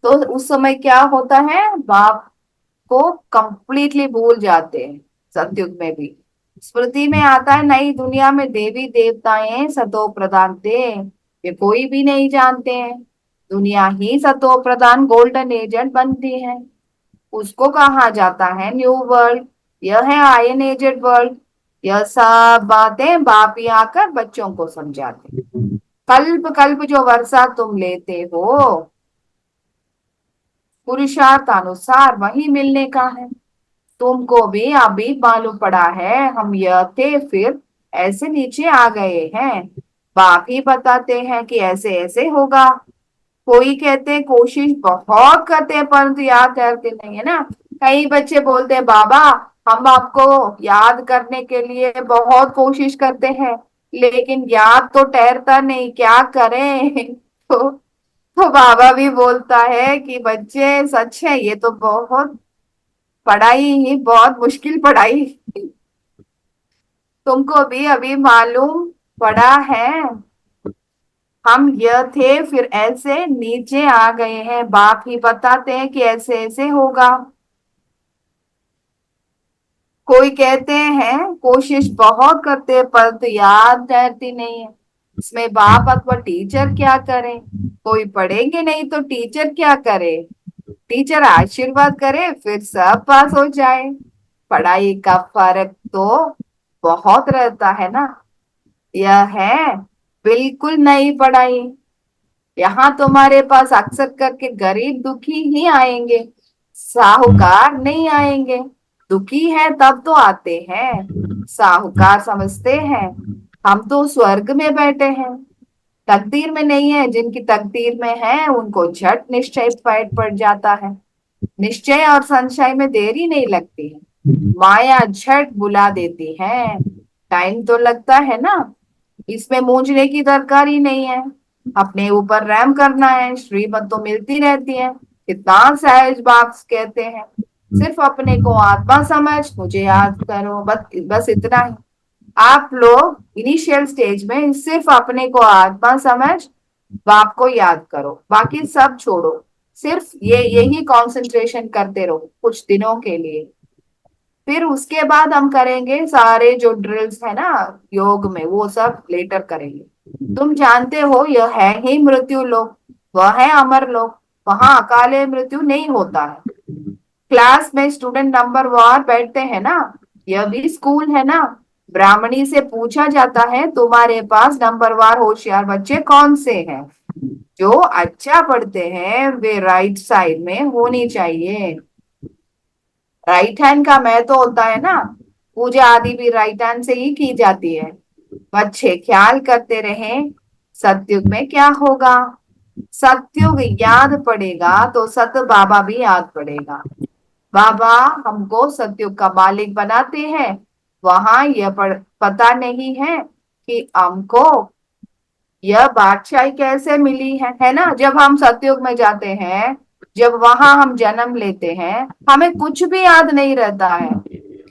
तो उस समय क्या होता है, बाप को कंप्लीटली भूल जाते हैं। सतयुग में भी स्मृति में आता है नई दुनिया में देवी देवताएं सतो प्रधान थे, ये कोई भी नहीं जानते हैं। दुनिया ही सतो प्रधान गोल्डन एजेंट बनती है। उसको कहा जाता है न्यू वर्ल्ड। यह है आयन एजेड वर्ल्ड। यह सब बातें बाप ही आकर बच्चों को समझाते। कल्प कल्प जो वर्षा तुम लेते हो पुरुषार्थ अनुसार वही मिलने का है। तुमको भी अभी मालूम पड़ा है हम यह थे फिर ऐसे नीचे आ गए हैं। बाप ही बताते हैं कि ऐसे ऐसे होगा। कोई कहते हैं कोशिश बहुत करते हैं परंतु याद करते नहीं है ना। कई बच्चे बोलते हैं बाबा हम आपको याद करने के लिए बहुत कोशिश करते हैं लेकिन याद तो ठहरता नहीं, क्या करें। तो बाबा भी बोलता है कि बच्चे सच है, ये तो बहुत पढ़ाई ही बहुत मुश्किल पढ़ाई तुमको भी अभी मालूम पड़ा है। हम यह थे फिर ऐसे नीचे आ गए हैं। बाप ही बताते हैं कि ऐसे ऐसे होगा। कोई कहते हैं कोशिश बहुत करते हैं परंतु याद रहती नहीं है। इसमें बाप अथवा टीचर क्या करें। कोई पढ़ेंगे नहीं तो टीचर क्या करे। टीचर आशीर्वाद करे फिर सब पास हो जाए। पढ़ाई का फर्क तो बहुत रहता है ना। यह है बिल्कुल नई पढ़ाई। यहाँ तुम्हारे पास अक्सर करके गरीब दुखी ही आएंगे, साहूकार नहीं आएंगे। दुखी है तब तो आते हैं, साहूकार समझते हैं हम तो स्वर्ग में बैठे हैं। तकदीर में नहीं है, जिनकी तकदीर में है उनको झट निश्चय पैठ पड़ जाता है। निश्चय और संशय में देरी नहीं लगती है, माया झट बुला देती है। टाइम तो लगता है ना, इसमें मूंझने की दरकार ही नहीं है। अपने ऊपर रहम करना है, श्रीमत तो मिलती रहती है। कितना सहज बात कहते हैं, सिर्फ अपने को आत्मा समझ मुझे याद करो, बस इतना ही। आप लोग इनिशियल स्टेज में सिर्फ अपने को आत्मा समझ बाप को याद करो, बाकी सब छोड़ो। सिर्फ यही कंसंट्रेशन करते रहो कुछ दिनों के लिए। फिर उसके बाद हम करेंगे सारे जो ड्रिल्स है ना योग में, वो सब लेटर करेंगे। तुम जानते हो यह है ही मृत्यु लोक, वह है अमर लोक। वहां अकाले मृत्यु नहीं होता है। क्लास में स्टूडेंट नंबर वार बैठते हैं ना, यह भी स्कूल है ना। ब्राह्मणी से पूछा जाता है तुम्हारे पास नंबर वार होशियार बच्चे कौन से हैं। जो अच्छा पढ़ते हैं वे राइट साइड में होनी चाहिए। राइट हैंड का मैं तो होता है ना, पूजा आदि भी राइट हैंड से ही की जाती है। बच्चे ख्याल करते रहे सतयुग में क्या होगा। सतयुग याद पड़ेगा तो सत बाबा भी याद पड़ेगा। बाबा हमको सतयुग का मालिक बनाते हैं। वहां यह पता नहीं है कि हमको यह बादशाही कैसे मिली है ना। जब हम सतयुग में जाते हैं, जब वहां हम जन्म लेते हैं, हमें कुछ भी याद नहीं रहता है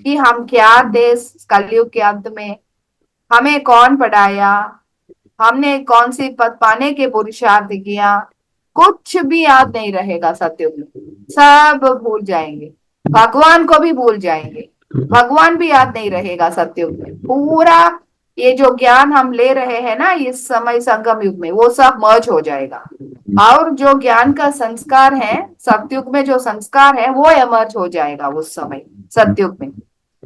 कि हम क्या थे कलयुग के अंत में, हमें कौन पढ़ाया, हमने कौन सी पद पाने के पुरुषार्थ किया, कुछ भी याद नहीं रहेगा सतयुग में। सब भूल जाएंगे, भगवान को भी भूल जाएंगे, भगवान भी याद नहीं रहेगा सतयुग में। पूरा ये जो ज्ञान हम ले रहे हैं ना इस समय संगम युग में, वो सब मर्ज हो जाएगा। और जो ज्ञान का संस्कार है सतयुग में, जो संस्कार है वो एमर्ज हो जाएगा उस समय सतयुग में।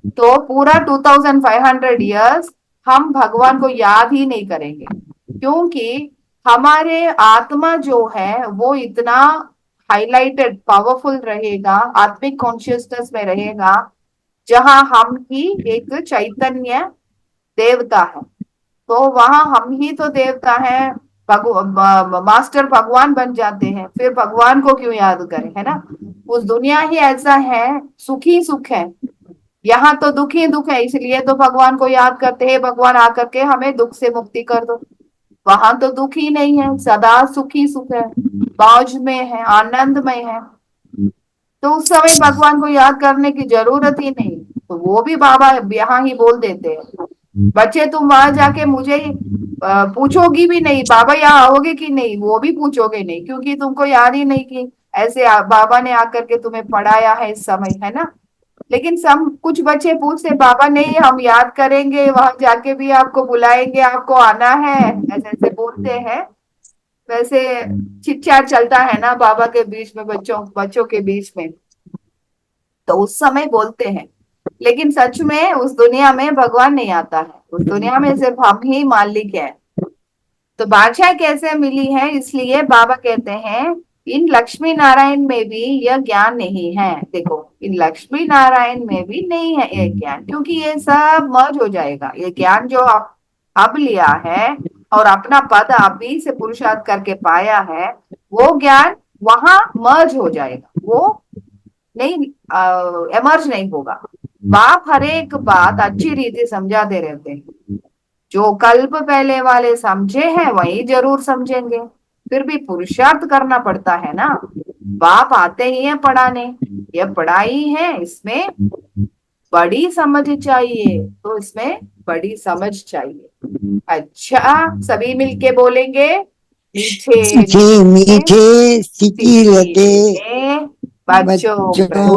तो पूरा 2500 इयर्स हम भगवान को याद ही नहीं करेंगे, क्योंकि हमारे आत्मा जो है वो इतना हाईलाइटेड पावरफुल रहेगा, आत्मिक कॉन्शियसनेस में रहेगा, जहां हम ही एक चैतन्य देवता है। तो वहां हम ही तो देवता है, मास्टर भगवान बन जाते हैं, फिर भगवान को क्यों याद करें, है ना। उस दुनिया ही ऐसा है, सुखी सुख है, यहाँ तो दुख ही दुख है, इसलिए तो भगवान को याद करते हैं, भगवान आकर के हमें दुख से मुक्ति कर दो। वहां तो दुख ही नहीं है, सदा सुखी सुख है, मौज में है, आनंदमय है। तो उस समय भगवान को याद करने की जरूरत ही नहीं। तो वो भी बाबा यहाँ ही बोल देते हैं, बच्चे तुम वहां जाके मुझे पूछोगी भी नहीं बाबा यहाँ आओगे कि नहीं, वो भी पूछोगे नहीं, क्योंकि तुमको याद ही नहीं कि ऐसे बाबा ने आकर के तुम्हें पढ़ाया है इस समय, है ना। लेकिन सब कुछ बच्चे पूछते बाबा नहीं हम याद करेंगे, वहां जाके भी आपको बुलाएंगे, आपको आना है, ऐसे ऐसे बोलते हैं। वैसे चिट-चाट चलता है ना बाबा के बीच में, बच्चों के बीच में, तो उस समय बोलते हैं। लेकिन सच में उस दुनिया में भगवान नहीं आता है, उस दुनिया में सिर्फ हम ही मालिक है। तो बादशाह कैसे मिली है, इसलिए बाबा कहते हैं इन लक्ष्मी नारायण में भी यह ज्ञान नहीं है। देखो इन लक्ष्मी नारायण में भी नहीं है ये ज्ञान, क्योंकि ये सब मर्ज हो जाएगा। ये ज्ञान जो आप अब लिया है और अपना पद आप भी से पुरुषार्थ करके पाया है, वो ज्ञान वहां मर्ज हो जाएगा, वो नहीं एमर्ज नहीं होगा। बाप हर एक बात अच्छी रीति समझाते रहते हैं, जो कल्प पहले वाले समझे हैं वही जरूर समझेंगे, फिर भी पुरुषार्थ करना पड़ता है ना। बाप आते ही है पढ़ाने, यह पढ़ाई है, इसमें बड़ी समझ चाहिए, तो इसमें बड़ी समझ चाहिए। अच्छा सभी मिलके बोलेंगे, मीठे मीठे मीठे सिटी लगे बच्चों बच्चों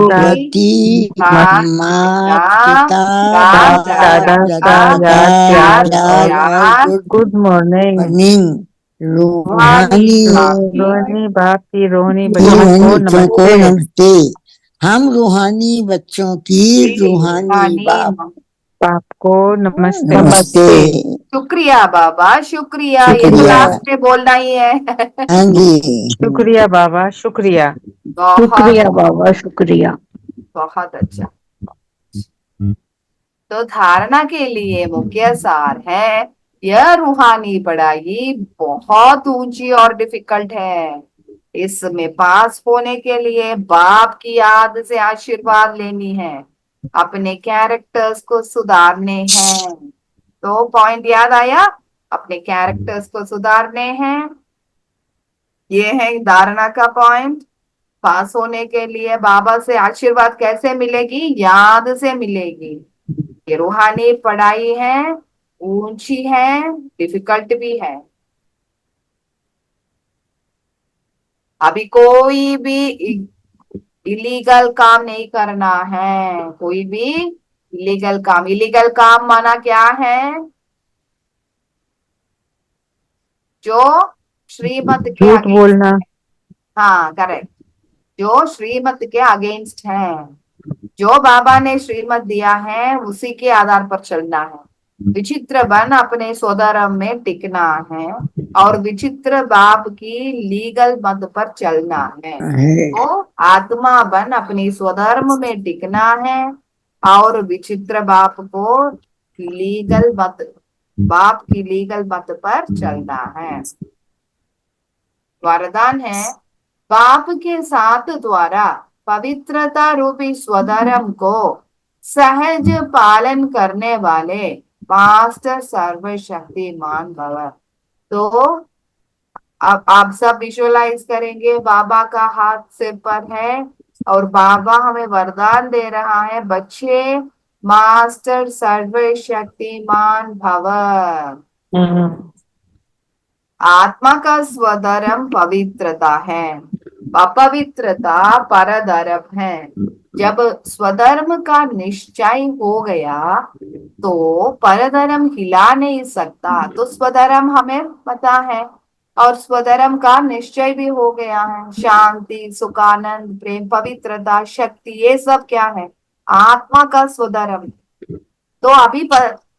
प्रति प्रति माता माता पिता पिता दादा दादा दादा दादा गुड मॉर्निंग। मॉर्निंग रूहानी रोनी बाप की रोनी रूहानी बच्चों को बच्चों को नमस्ते। नमस्ते। हम रूहानी बच्चों की रूहानी बाप बाप को नमस्ते। नमस्ते। शुक्रिया बाबा, शुक्रिया, ये तो शुक्रिया। लास्ट में बोलना ही है। हाँ जी शुक्रिया बाबा, शुक्रिया। बहुत बाबा, शुक्रिया। बहुत अच्छा। तो धारणा के लिए मुख्य सार है, यह रूहानी पढ़ाई बहुत ऊंची और डिफिकल्ट है। इसमें पास होने के लिए बाप की याद से आशीर्वाद लेनी है, अपने कैरेक्टर्स को सुधारने हैं। तो पॉइंट याद आया, अपने कैरेक्टर्स को सुधारने हैं, ये है धारणा का पॉइंट। पास होने के लिए बाबा से आशीर्वाद कैसे मिलेगी, याद से मिलेगी। ये रूहानी पढ़ाई है, ऊंची है, डिफिकल्ट भी है। अभी कोई भी इलीगल काम नहीं करना है, कोई भी इलीगल काम। इलीगल काम माना क्या है, जो श्रीमत के झूठ अगेंस्ट, बोलना। हाँ करेक्ट, जो श्रीमत के अगेंस्ट है। जो बाबा ने श्रीमत दिया है उसी के आधार पर चलना है। विचित्र बन अपने स्वधर्म में टिकना है और विचित्र बाप की लीगल मत पर चलना है। तो आत्मा बन अपनी स्वधर्म में टिकना है और विचित्र बाप को लीगल मत, बाप की लीगल मत पर चलना है। वरदान है, बाप के साथ द्वारा पवित्रता रूपी स्वधर्म को सहज पालन करने वाले मास्टर सर्वशक्तिमान भव। तो अब आप सब विजुअलाइज करेंगे, बाबा का हाथ सिर पर है और बाबा हमें वरदान दे रहा है, बच्चे मास्टर सर्वशक्तिमान भव। आत्मा का स्वधर्म पवित्रता है, अपवित्रता परधर्म है। जब स्वधर्म का निश्चय हो गया तो परधर्म हिला नहीं सकता। तो स्वधर्म हमें पता है और स्वधर्म का निश्चय भी हो गया है। शांति, सुखानंद, प्रेम, पवित्रता, शक्ति, ये सब क्या है? आत्मा का स्वधर्म। तो अभी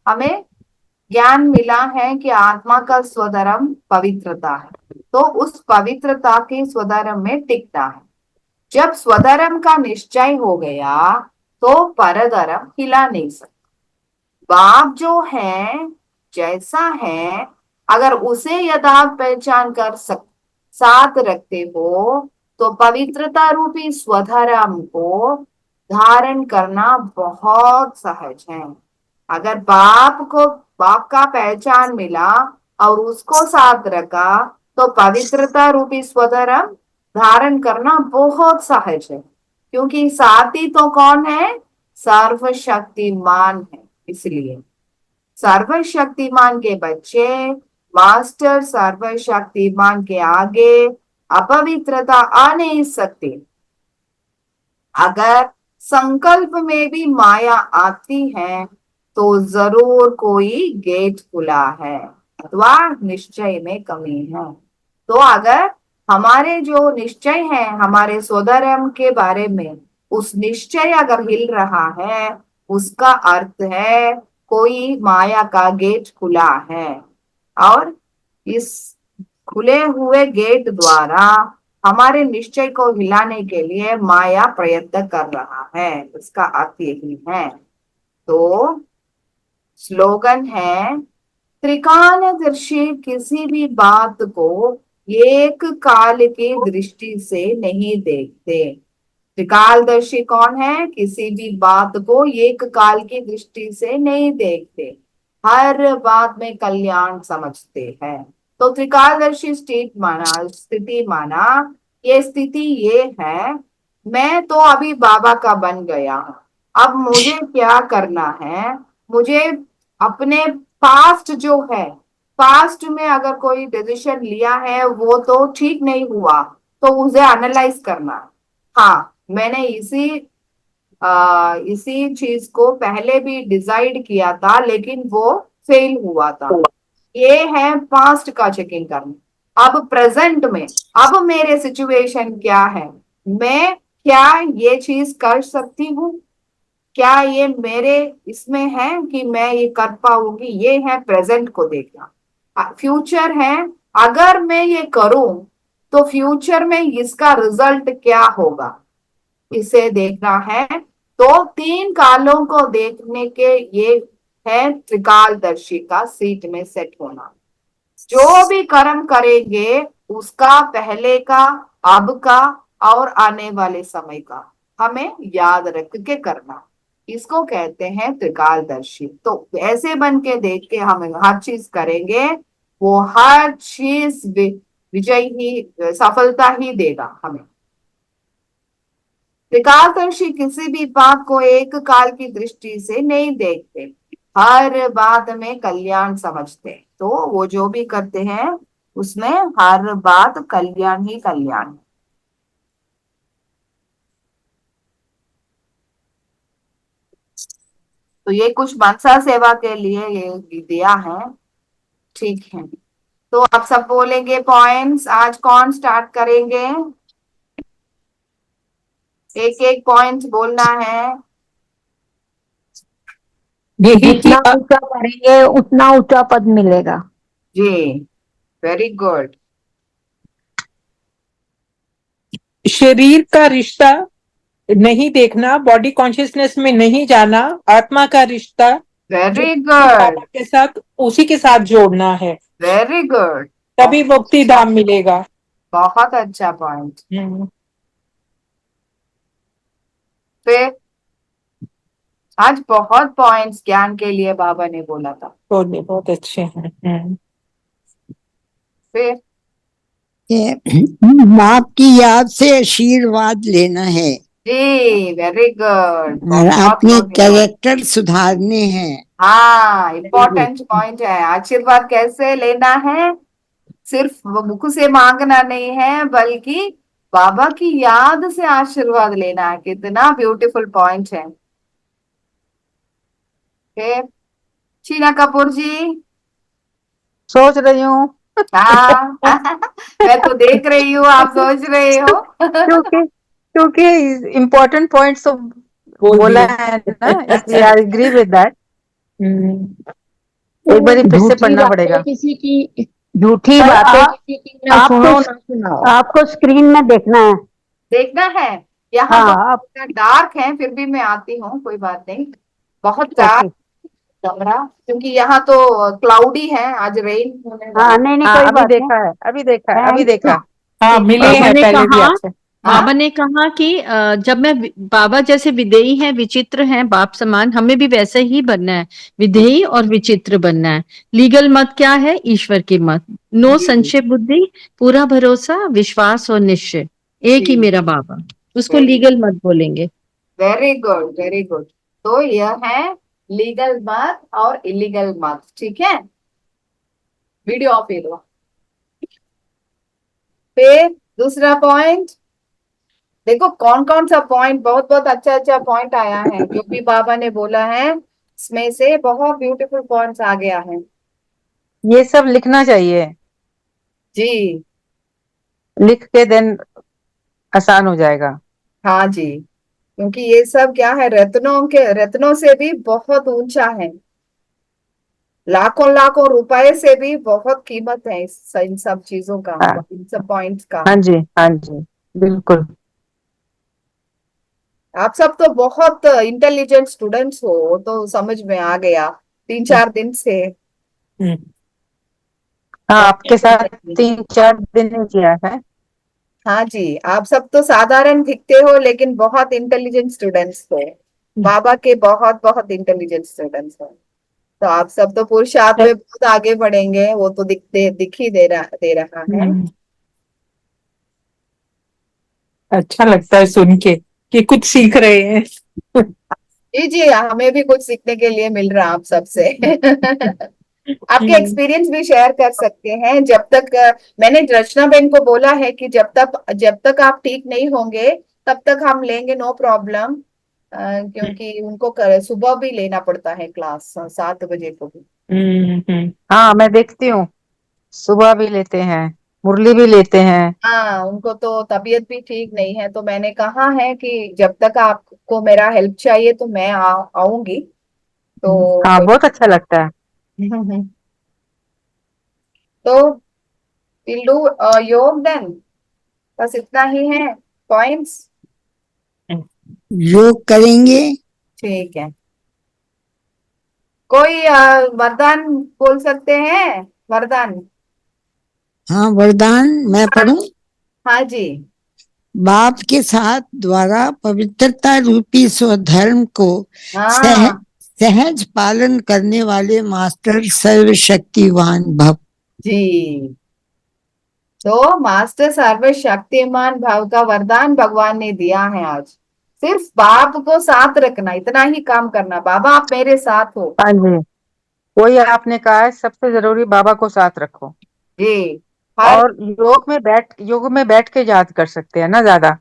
हमें ज्ञान मिला है कि आत्मा का स्वधर्म पवित्रता है, तो उस पवित्रता के स्वधर्म में टिकना है। जब स्वधर्म का निश्चय हो गया तो परधर्म हिला नहीं सकता। बाप जो है, जैसा है, अगर उसे यथार्थ पहचान कर साथ रखते हो तो पवित्रता रूपी स्वधर्म को धारण करना बहुत सहज है। अगर बाप का पहचान मिला और उसको साथ रखा तो पवित्रता रूपी स्वधर्म धारण करना बहुत सहज है, क्योंकि साथी तो कौन है? सर्वशक्तिमान है। इसलिए सर्वशक्तिमान के बच्चे मास्टर सर्वशक्तिमान के आगे अपवित्रता आ नहीं सकती। अगर संकल्प में भी माया आती है तो जरूर कोई गेट खुला है अथवा निश्चय में कमी है। तो अगर हमारे जो निश्चय है हमारे स्वधर्म के बारे में, उस निश्चय अगर हिल रहा है, उसका अर्थ है कोई माया का गेट खुला है। और इस खुले हुए गेट द्वारा हमारे निश्चय को हिलाने के लिए माया प्रयत्न कर रहा है, इसका अर्थ यही है। तो स्लोगन है, त्रिकालदर्शी किसी भी बात को एक काल की दृष्टि से नहीं देखते। त्रिकालदर्शी कौन है? किसी भी बात को एक काल की दृष्टि से नहीं देखते, हर बात में कल्याण समझते हैं। तो त्रिकालदर्शी स्थिति माना, ये स्थिति ये है, मैं तो अभी बाबा का बन गया हूं, अब मुझे क्या करना है? मुझे अपने पास्ट जो है, पास्ट में अगर कोई डिसीजन लिया है वो तो ठीक नहीं हुआ, तो उसे एनालाइज करना। हाँ, मैंने इसी चीज को पहले भी डिसाइड किया था लेकिन वो फेल हुआ था। ये है पास्ट का चेकिंग करना। अब प्रेजेंट में, अब मेरे सिचुएशन क्या है, मैं क्या ये चीज कर सकती हूँ, क्या ये मेरे इसमें है कि मैं ये कर पाऊंगी? ये है प्रेजेंट को देखना। फ्यूचर है, अगर मैं ये करूं तो फ्यूचर में इसका रिजल्ट क्या होगा, इसे देखना है। तो तीन कालों को देखने के ये है त्रिकालदर्शी का सीट में सेट होना। जो भी कर्म करेंगे उसका पहले का, अब का और आने वाले समय का हमें याद रख के करना, इसको कहते हैं त्रिकालदर्शी। तो ऐसे बन के देख के हम हर चीज करेंगे, वो हर चीज विजय ही, सफलता ही देगा हमें। त्रिकालदर्शी किसी भी बात को एक काल की दृष्टि से नहीं देखते, हर बात में कल्याण समझते। तो वो जो भी करते हैं उसमें हर बात कल्याण ही कल्याण। तो ये कुछ मनसा सेवा के लिए ये दिया है, ठीक है। तो आप सब बोलेंगे पॉइंट्स। आज कौन स्टार्ट करेंगे? एक एक पॉइंट बोलना है। जितना ऊंचा करेंगे उतना ऊंचा पद मिलेगा। जी, वेरी गुड। शरीर का रिश्ता नहीं देखना, बॉडी कॉन्शियसनेस में नहीं जाना, आत्मा का रिश्ता जो वेरी बाबा गुड, के साथ उसी के साथ जोड़ना है, वेरी गुड, तभी मुक्ति धाम मिलेगा। बहुत अच्छा पॉइंट। हम्म, फिर आज बहुत पॉइंट्स ज्ञान के लिए बाबा ने बोला था। बोलिए, बहुत अच्छे हैं। फिर ये बाप की याद से आशीर्वाद लेना है जी, वेरी गुड, और बहुत अपने बहुत कैरेक्टर सुधारने हैं। हाँ, इम्पोर्टेंट पॉइंट है। आशीर्वाद कैसे लेना है? सिर्फ वो मुख से मांगना नहीं है, बल्कि बाबा की याद से आशीर्वाद लेना है। कितना ब्यूटीफुल पॉइंट है। फिर शीना कपूर जी। सोच रही हूँ हाँ मैं तो देख रही हूँ, आप सोच रहे हो। क्योंकि क्योंकि इम्पोर्टेंट पॉइंट्स तो बोल बोला दिए। है ना, इसलिए आई एग्री विद दैट। एक बार फिर से झूठी पढ़ना बातें पड़ेगा। किसी की, झूठी पर बातें किसी की ना आपको सुनो ना सुनाओ। आपको स्क्रीन में देखना है। देखना है। यहाँ तो हाँ, आप डार्क है, फिर भी मैं आती हूँ, कोई बात नहीं। बहुत ओके। डार्क कमरा, क्योंकि यहाँ तो क्लाउडी है, आज रेन होने हाँ, वाला। नहीं नहीं, हाँ, कोई अभी बात नहीं। देखा है, अभी देखा है, अभी थैंक देखा। हाँ, मिले बाबा हैं ने पहले भी कहा आपसे। बाबा ने कहा कि जब मैं बाबा जैसे विदेही हैं, विचित्र हैं, बाप समान, हमें भी वैसे ही बनना है, विधेयी और विचित्र बनना है। लीगल मत क्या है? ईश्वर की मत। नो जी संशय बुद्धि, पूरा भरोसा, विश्वास और निश्चय, एक ही जी, मेरा बाबा। उसको वेरी लीगल मत बोलेंगे। Very good, very good. तो यह है लीगल मत और इलीगल मत, ठीक है। वीडियो ऑफ कर दो। फिर दूसरा पॉइंट देखो, कौन कौन सा पॉइंट, बहुत बहुत अच्छा अच्छा पॉइंट आया है। जो भी बाबा ने बोला है इसमें से बहुत ब्यूटीफुल पॉइंट्स आ गया है। ये सब लिखना चाहिए, जी लिख के देन आसान हो जाएगा। हाँ जी, क्योंकि ये सब क्या है, रत्नों से भी बहुत ऊंचा है। लाखों लाखों रुपए से भी बहुत कीमत है इन सब चीजों का, हाँ, इन सब पॉइंट्स का। हाँ जी, हाँ जी, बिल्कुल। आप सब तो बहुत इंटेलिजेंट स्टूडेंट्स हो, वो तो समझ में आ गया 3-4 दिन से। हम्म, हाँ, आपके बहुत साथ intelligent। 3-4 दिन ही किया है। हाँ जी, आप सब तो साधारण दिखते हो, लेकिन बहुत इंटेलिजेंट स्टूडेंट्स हो। बाबा के बहुत बहुत इंटेलिजेंट स्टूडेंट्स हो। तो आप सब तो पुरुषार्थ में बहुत आगे बढ़ेंगे, वो तो दिख ही दे रहा है। अच्छा लगता है सुन के कि कुछ सीख रहे हैं। जी जी, हमें भी कुछ सीखने के लिए मिल रहा आप सबसे। आपके एक्सपीरियंस भी शेयर कर सकते हैं। जब तक मैंने रचना बहन को बोला है कि जब तक आप ठीक नहीं होंगे तब तक हम लेंगे, नो प्रॉब्लम। क्योंकि उनको सुबह भी लेना पड़ता है क्लास, 7 बजे को भी। हाँ, मैं देखती हूँ, सुबह भी लेते हैं, मुरली भी लेते हैं। हाँ, उनको तो तबीयत भी ठीक नहीं है, तो मैंने कहा है कि जब तक आपको मेरा हेल्प चाहिए तो मैं आऊंगी। तो हाँ, कोई बहुत अच्छा लगता है। तो विल डू योग देन। बस इतना ही है पॉइंट्स। योग करेंगे। ठीक है, कोई वरदान बोल सकते हैं? वरदान। हाँ, वरदान मैं पढ़ूं। हाँ जी। बाप के साथ द्वारा पवित्रता रूपी स्वधर्म को सह, हाँ सहज पालन करने वाले मास्टर सर्वशक्तिवान भव। जी, तो मास्टर सर्वशक्तिमान भाव का वरदान भगवान ने दिया है आज। सिर्फ बाप को साथ रखना, इतना ही काम करना। बाबा आप मेरे साथ हो। हाँ जी, वही आपने कहा है, सबसे जरूरी बाबा को साथ रखो। जी, हर और योग में बैठ के याद कर सकते हैं ना ज्यादा।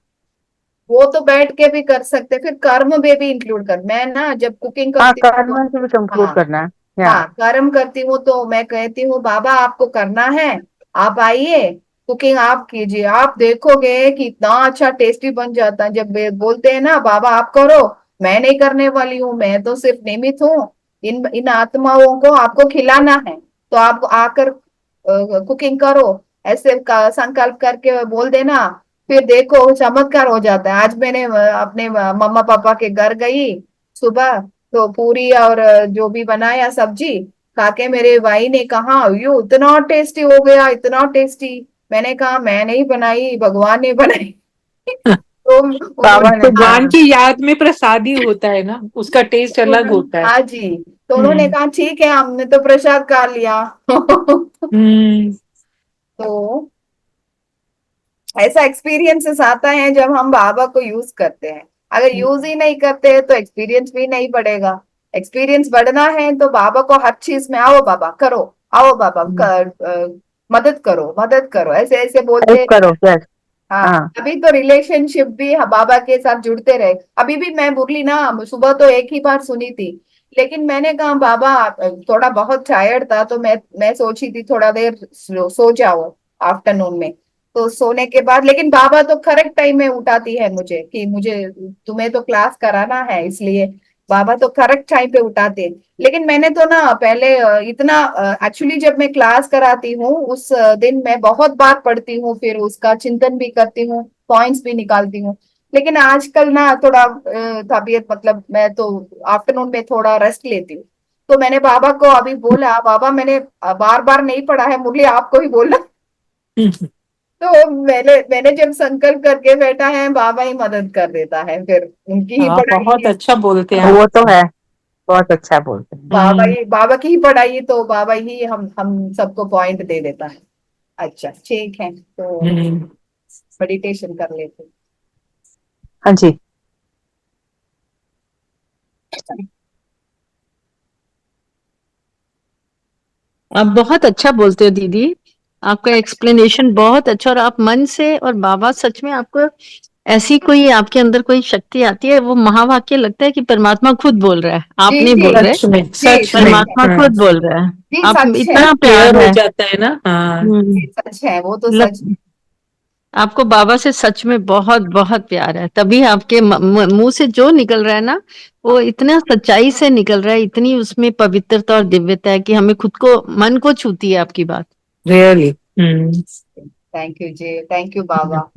वो तो बैठ के भी कर सकते, फिर कर्म में भी इंक्लूड कर। मैं ना जब कुकिंग हाँ, करती हूँ, कर्म से भी कंक्लूड हाँ करना है। हाँ, कर्म करती हूँ तो मैं कहती हूँ बाबा आपको करना है, आप आइए, कुकिंग आप कीजिए, आप देखोगे कि इतना अच्छा टेस्टी बन जाता है। जब वे बोलते हैं ना बाबा आप करो, मैं नहीं करने वाली हूँ, मैं तो सिर्फ निमित्त हूँ, इन इन आत्माओं को आपको खिलाना है, तो आप आकर कुकिंग करो, ऐसे का संकल्प करके बोल देना। फिर देखो चमत्कार हो जाता है। आज मैंने अपने मम्मा पापा के घर गई सुबह, तो पूरी और जो भी बनाया सब्जी खा के मेरे भाई ने कहा यो इतना टेस्टी हो गया, इतना टेस्टी। मैंने कहा मैं नहीं बनाई, भगवान ने बनाई। तो बाबा उन्होंने, ने, भगवान हाँ। की याद में प्रसाद ही होता है ना, उसका टेस्ट अलग होता है। हाँ जी। तो उन्होंने कहा ठीक है, हमने तो प्रसाद खा लिया। हम्म। तो ऐसा एक्सपीरियंसेस आता है जब हम बाबा को यूज करते हैं। अगर यूज ही नहीं करते हैं तो एक्सपीरियंस भी नहीं बढ़ेगा। एक्सपीरियंस बढ़ना है तो बाबा को हर चीज में आओ बाबा करो, आओ बाबा मदद करो, मदद करो, ऐसे ऐसे बोलते। हेल्प करो, यस। हाँ, हाँ। अभी तो रिलेशनशिप भी बाबा के साथ जुड़ते रहे। अभी भी मैं मुरली ना सुबह तो एक ही बार सुनी थी, लेकिन मैंने कहा बाबा थोड़ा बहुत टायर्ड था, तो मैं सोची थी थोड़ा देर सो जाओ आफ्टरनून में। तो सोने के बाद, लेकिन बाबा तो करेक्ट टाइम में उठाती है मुझे कि मुझे तुम्हें तो क्लास कराना है, इसलिए बाबा तो करेक्ट टाइम पे उठाते हैं। लेकिन मैंने तो ना पहले इतना एक्चुअली जब मैं क्लास कराती हूँ उस दिन मैं बहुत बार पढ़ती हूँ, फिर उसका चिंतन भी करती हूँ, पॉइंट्स भी निकालती हूँ। लेकिन आजकल ना थोड़ा तबीयत, मतलब मैं तो आफ्टरनून में थोड़ा रेस्ट लेती हूँ। तो मैंने बाबा को अभी बोला बाबा मैंने बार बार नहीं पढ़ा है, मुरली आपको ही बोलना। तो मैंने मैंने जब संकल्प करके बैठा है, बाबा ही मदद कर देता है, फिर उनकी ही हाँ, बहुत पढ़ाई, अच्छा बोलते हैं वो आप। तो है, बहुत अच्छा बोलते हैं। हम्म। बाबा की ही पढ़ाई, तो बाबा ही हम सबको पॉइंट दे देता है। अच्छा ठीक है, तो हम्म। मेडिटेशन कर लेते हाँ जी। हैं। आप बहुत अच्छा बोलते हो दीदी, आपका एक्सप्लेनेशन बहुत अच्छा, और आप मन से, और बाबा सच में आपको ऐसी कोई आपके अंदर कोई शक्ति आती है, वो महावाक्य लगता है कि परमात्मा खुद बोल रहा है, आप जी नहीं जी बोल रहे, सच में, जी सच में। सच है, परमात्मा हाँ, खुद बोल रहा है। जी आप सच है, इतना क्लियर प्यार हो है। जाता है ना। हाँ। जी सच है, वो तो सच है। मतलब आपको बाबा से सच में बहुत बहुत प्यार है, तभी आपके मुंह से जो निकल रहा है ना, वो इतना सच्चाई से निकल रहा है, इतनी उसमें पवित्रता और दिव्यता है कि हमें खुद को, मन को छूती है आपकी बात। Really. Hmm. Thank you ji, thank you Baba.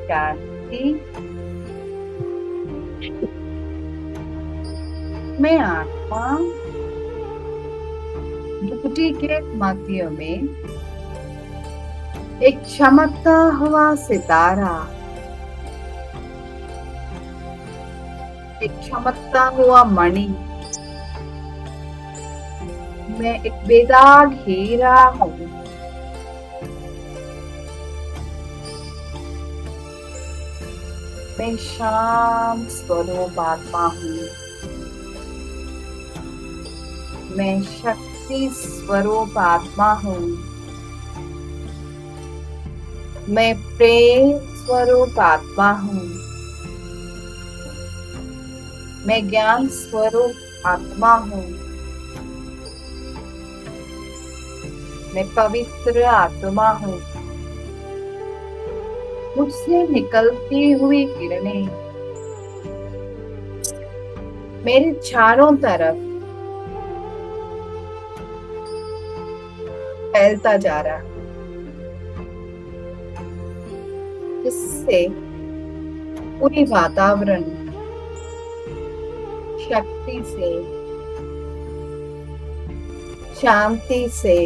शांति में आत्मा दुपट्टी के मध्य में एक चमकता हुआ सितारा, एक चमकता हुआ मणि, मैं एक बेदाग हीरा हूँ। मैं शाम स्वरूप आत्मा हूँ। मैं शक्ति स्वरूप आत्मा हूँ। मैं प्रेम स्वरूप आत्मा हूँ। मैं ज्ञान स्वरूप आत्मा हूँ। मैं पवित्र आत्मा हूँ। मुझसे निकलती हुई किरणें मेरे चारों तरफ फैलता जा रहा है, जिससे पूरी वातावरण शक्ति से, शांति से,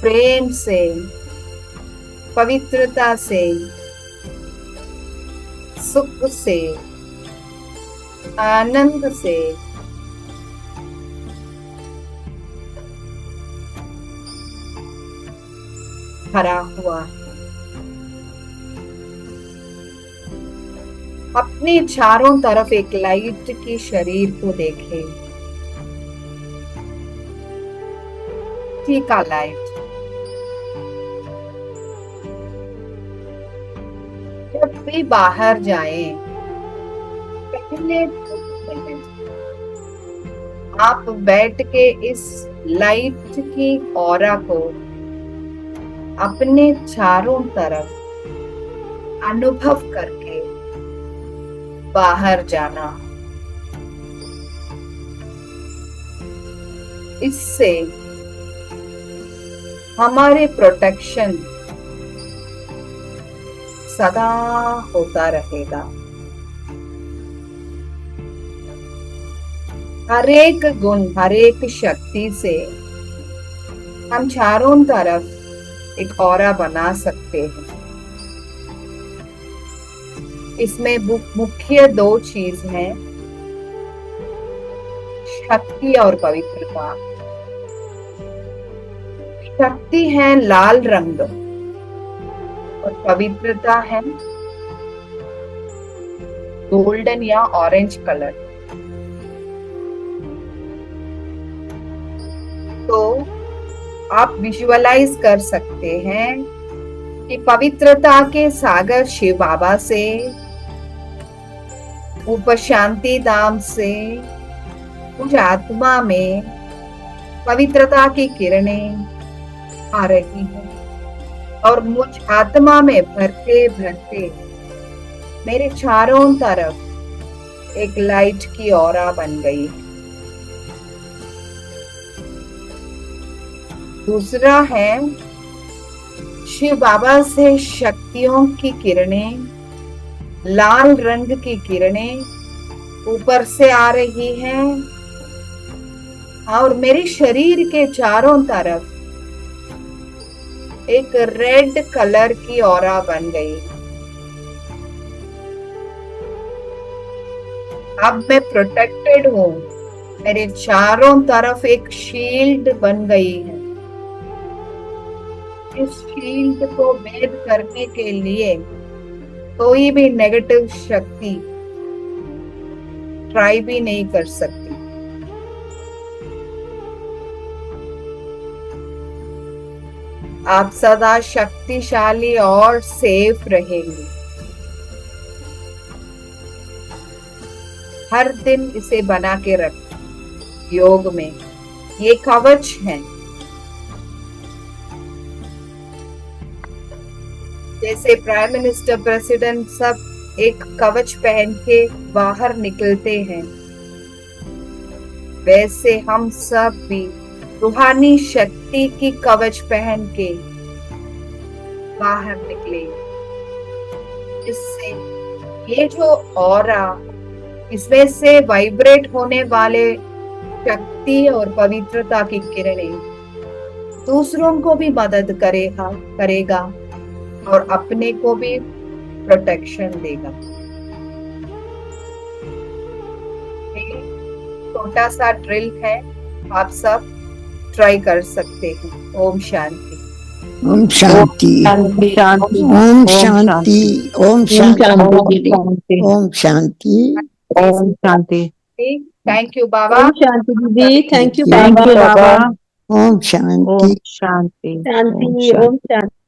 प्रेम से, पवित्रता से, सुख से, आनंद से भरा हुआ है। अपने चारों तरफ एक लाइट की शरीर को देखें, टीका लाइट। जब भी बाहर जाएं, पहले आप बैठ के इस लाइट की ऑरा को अपने चारों तरफ अनुभव करके बाहर जाना। इससे हमारे प्रोटेक्शन सदा होता रहेगा। हर एक गुण, हर एक शक्ति से हम चारों तरफ एक ऑरा बना सकते हैं। इसमें मुख्य दो चीज हैं, शक्ति और पवित्रता। शक्ति है लाल रंग और पवित्रता है गोल्डन या ऑरेंज कलर। तो आप विजुअलाइज कर सकते हैं कि पवित्रता के सागर शिव बाबा से, ऊपर शांति धाम से मुझ आत्मा में पवित्रता की किरणें आ रही हैं और मुझ आत्मा में भरते भरते मेरे चारों तरफ एक लाइट की ऑरा बन गई। दूसरा है शिव बाबा से शक्तियों की किरणें, लाल रंग की किरणें ऊपर से आ रही हैं और मेरे शरीर के चारों तरफ एक रेड कलर की ऑरा बन गई। अब मैं प्रोटेक्टेड हूँ। मेरे चारों तरफ एक शील्ड बन गई है। इस शील्ड को भेद करने के लिए कोई भी नेगेटिव शक्ति ट्राई भी नहीं कर सकती। आप सदा शक्तिशाली और सेफ रहेंगे। हर दिन इसे बना के रखें। योग में ये कवच है। जैसे प्राइम मिनिस्टर, प्रेसिडेंट सब एक कवच पहन के बाहर निकलते हैं, वैसे हम सब भी रूहानी शक्ति की कवच पहन के बाहर निकले। इससे ये जो ऑरा, इसमें से वाइब्रेट होने वाले शक्ति और पवित्रता की किरणें दूसरों को भी मदद करेगा और अपने को भी प्रोटेक्शन देगा। छोटा सा ड्रिल है, आप सब ट्राई कर सकते हैं। ओम शांति। ओम शांति। शांति शांति ओम शांति। ओम शांति। शांति ओम शांति। ओम शांति। थैंक यू बाबा। ओम शांति दीदी, थैंक यू थैंक यू बाबा। ओम शांति। ओम शांति। शांति, ओम शांति।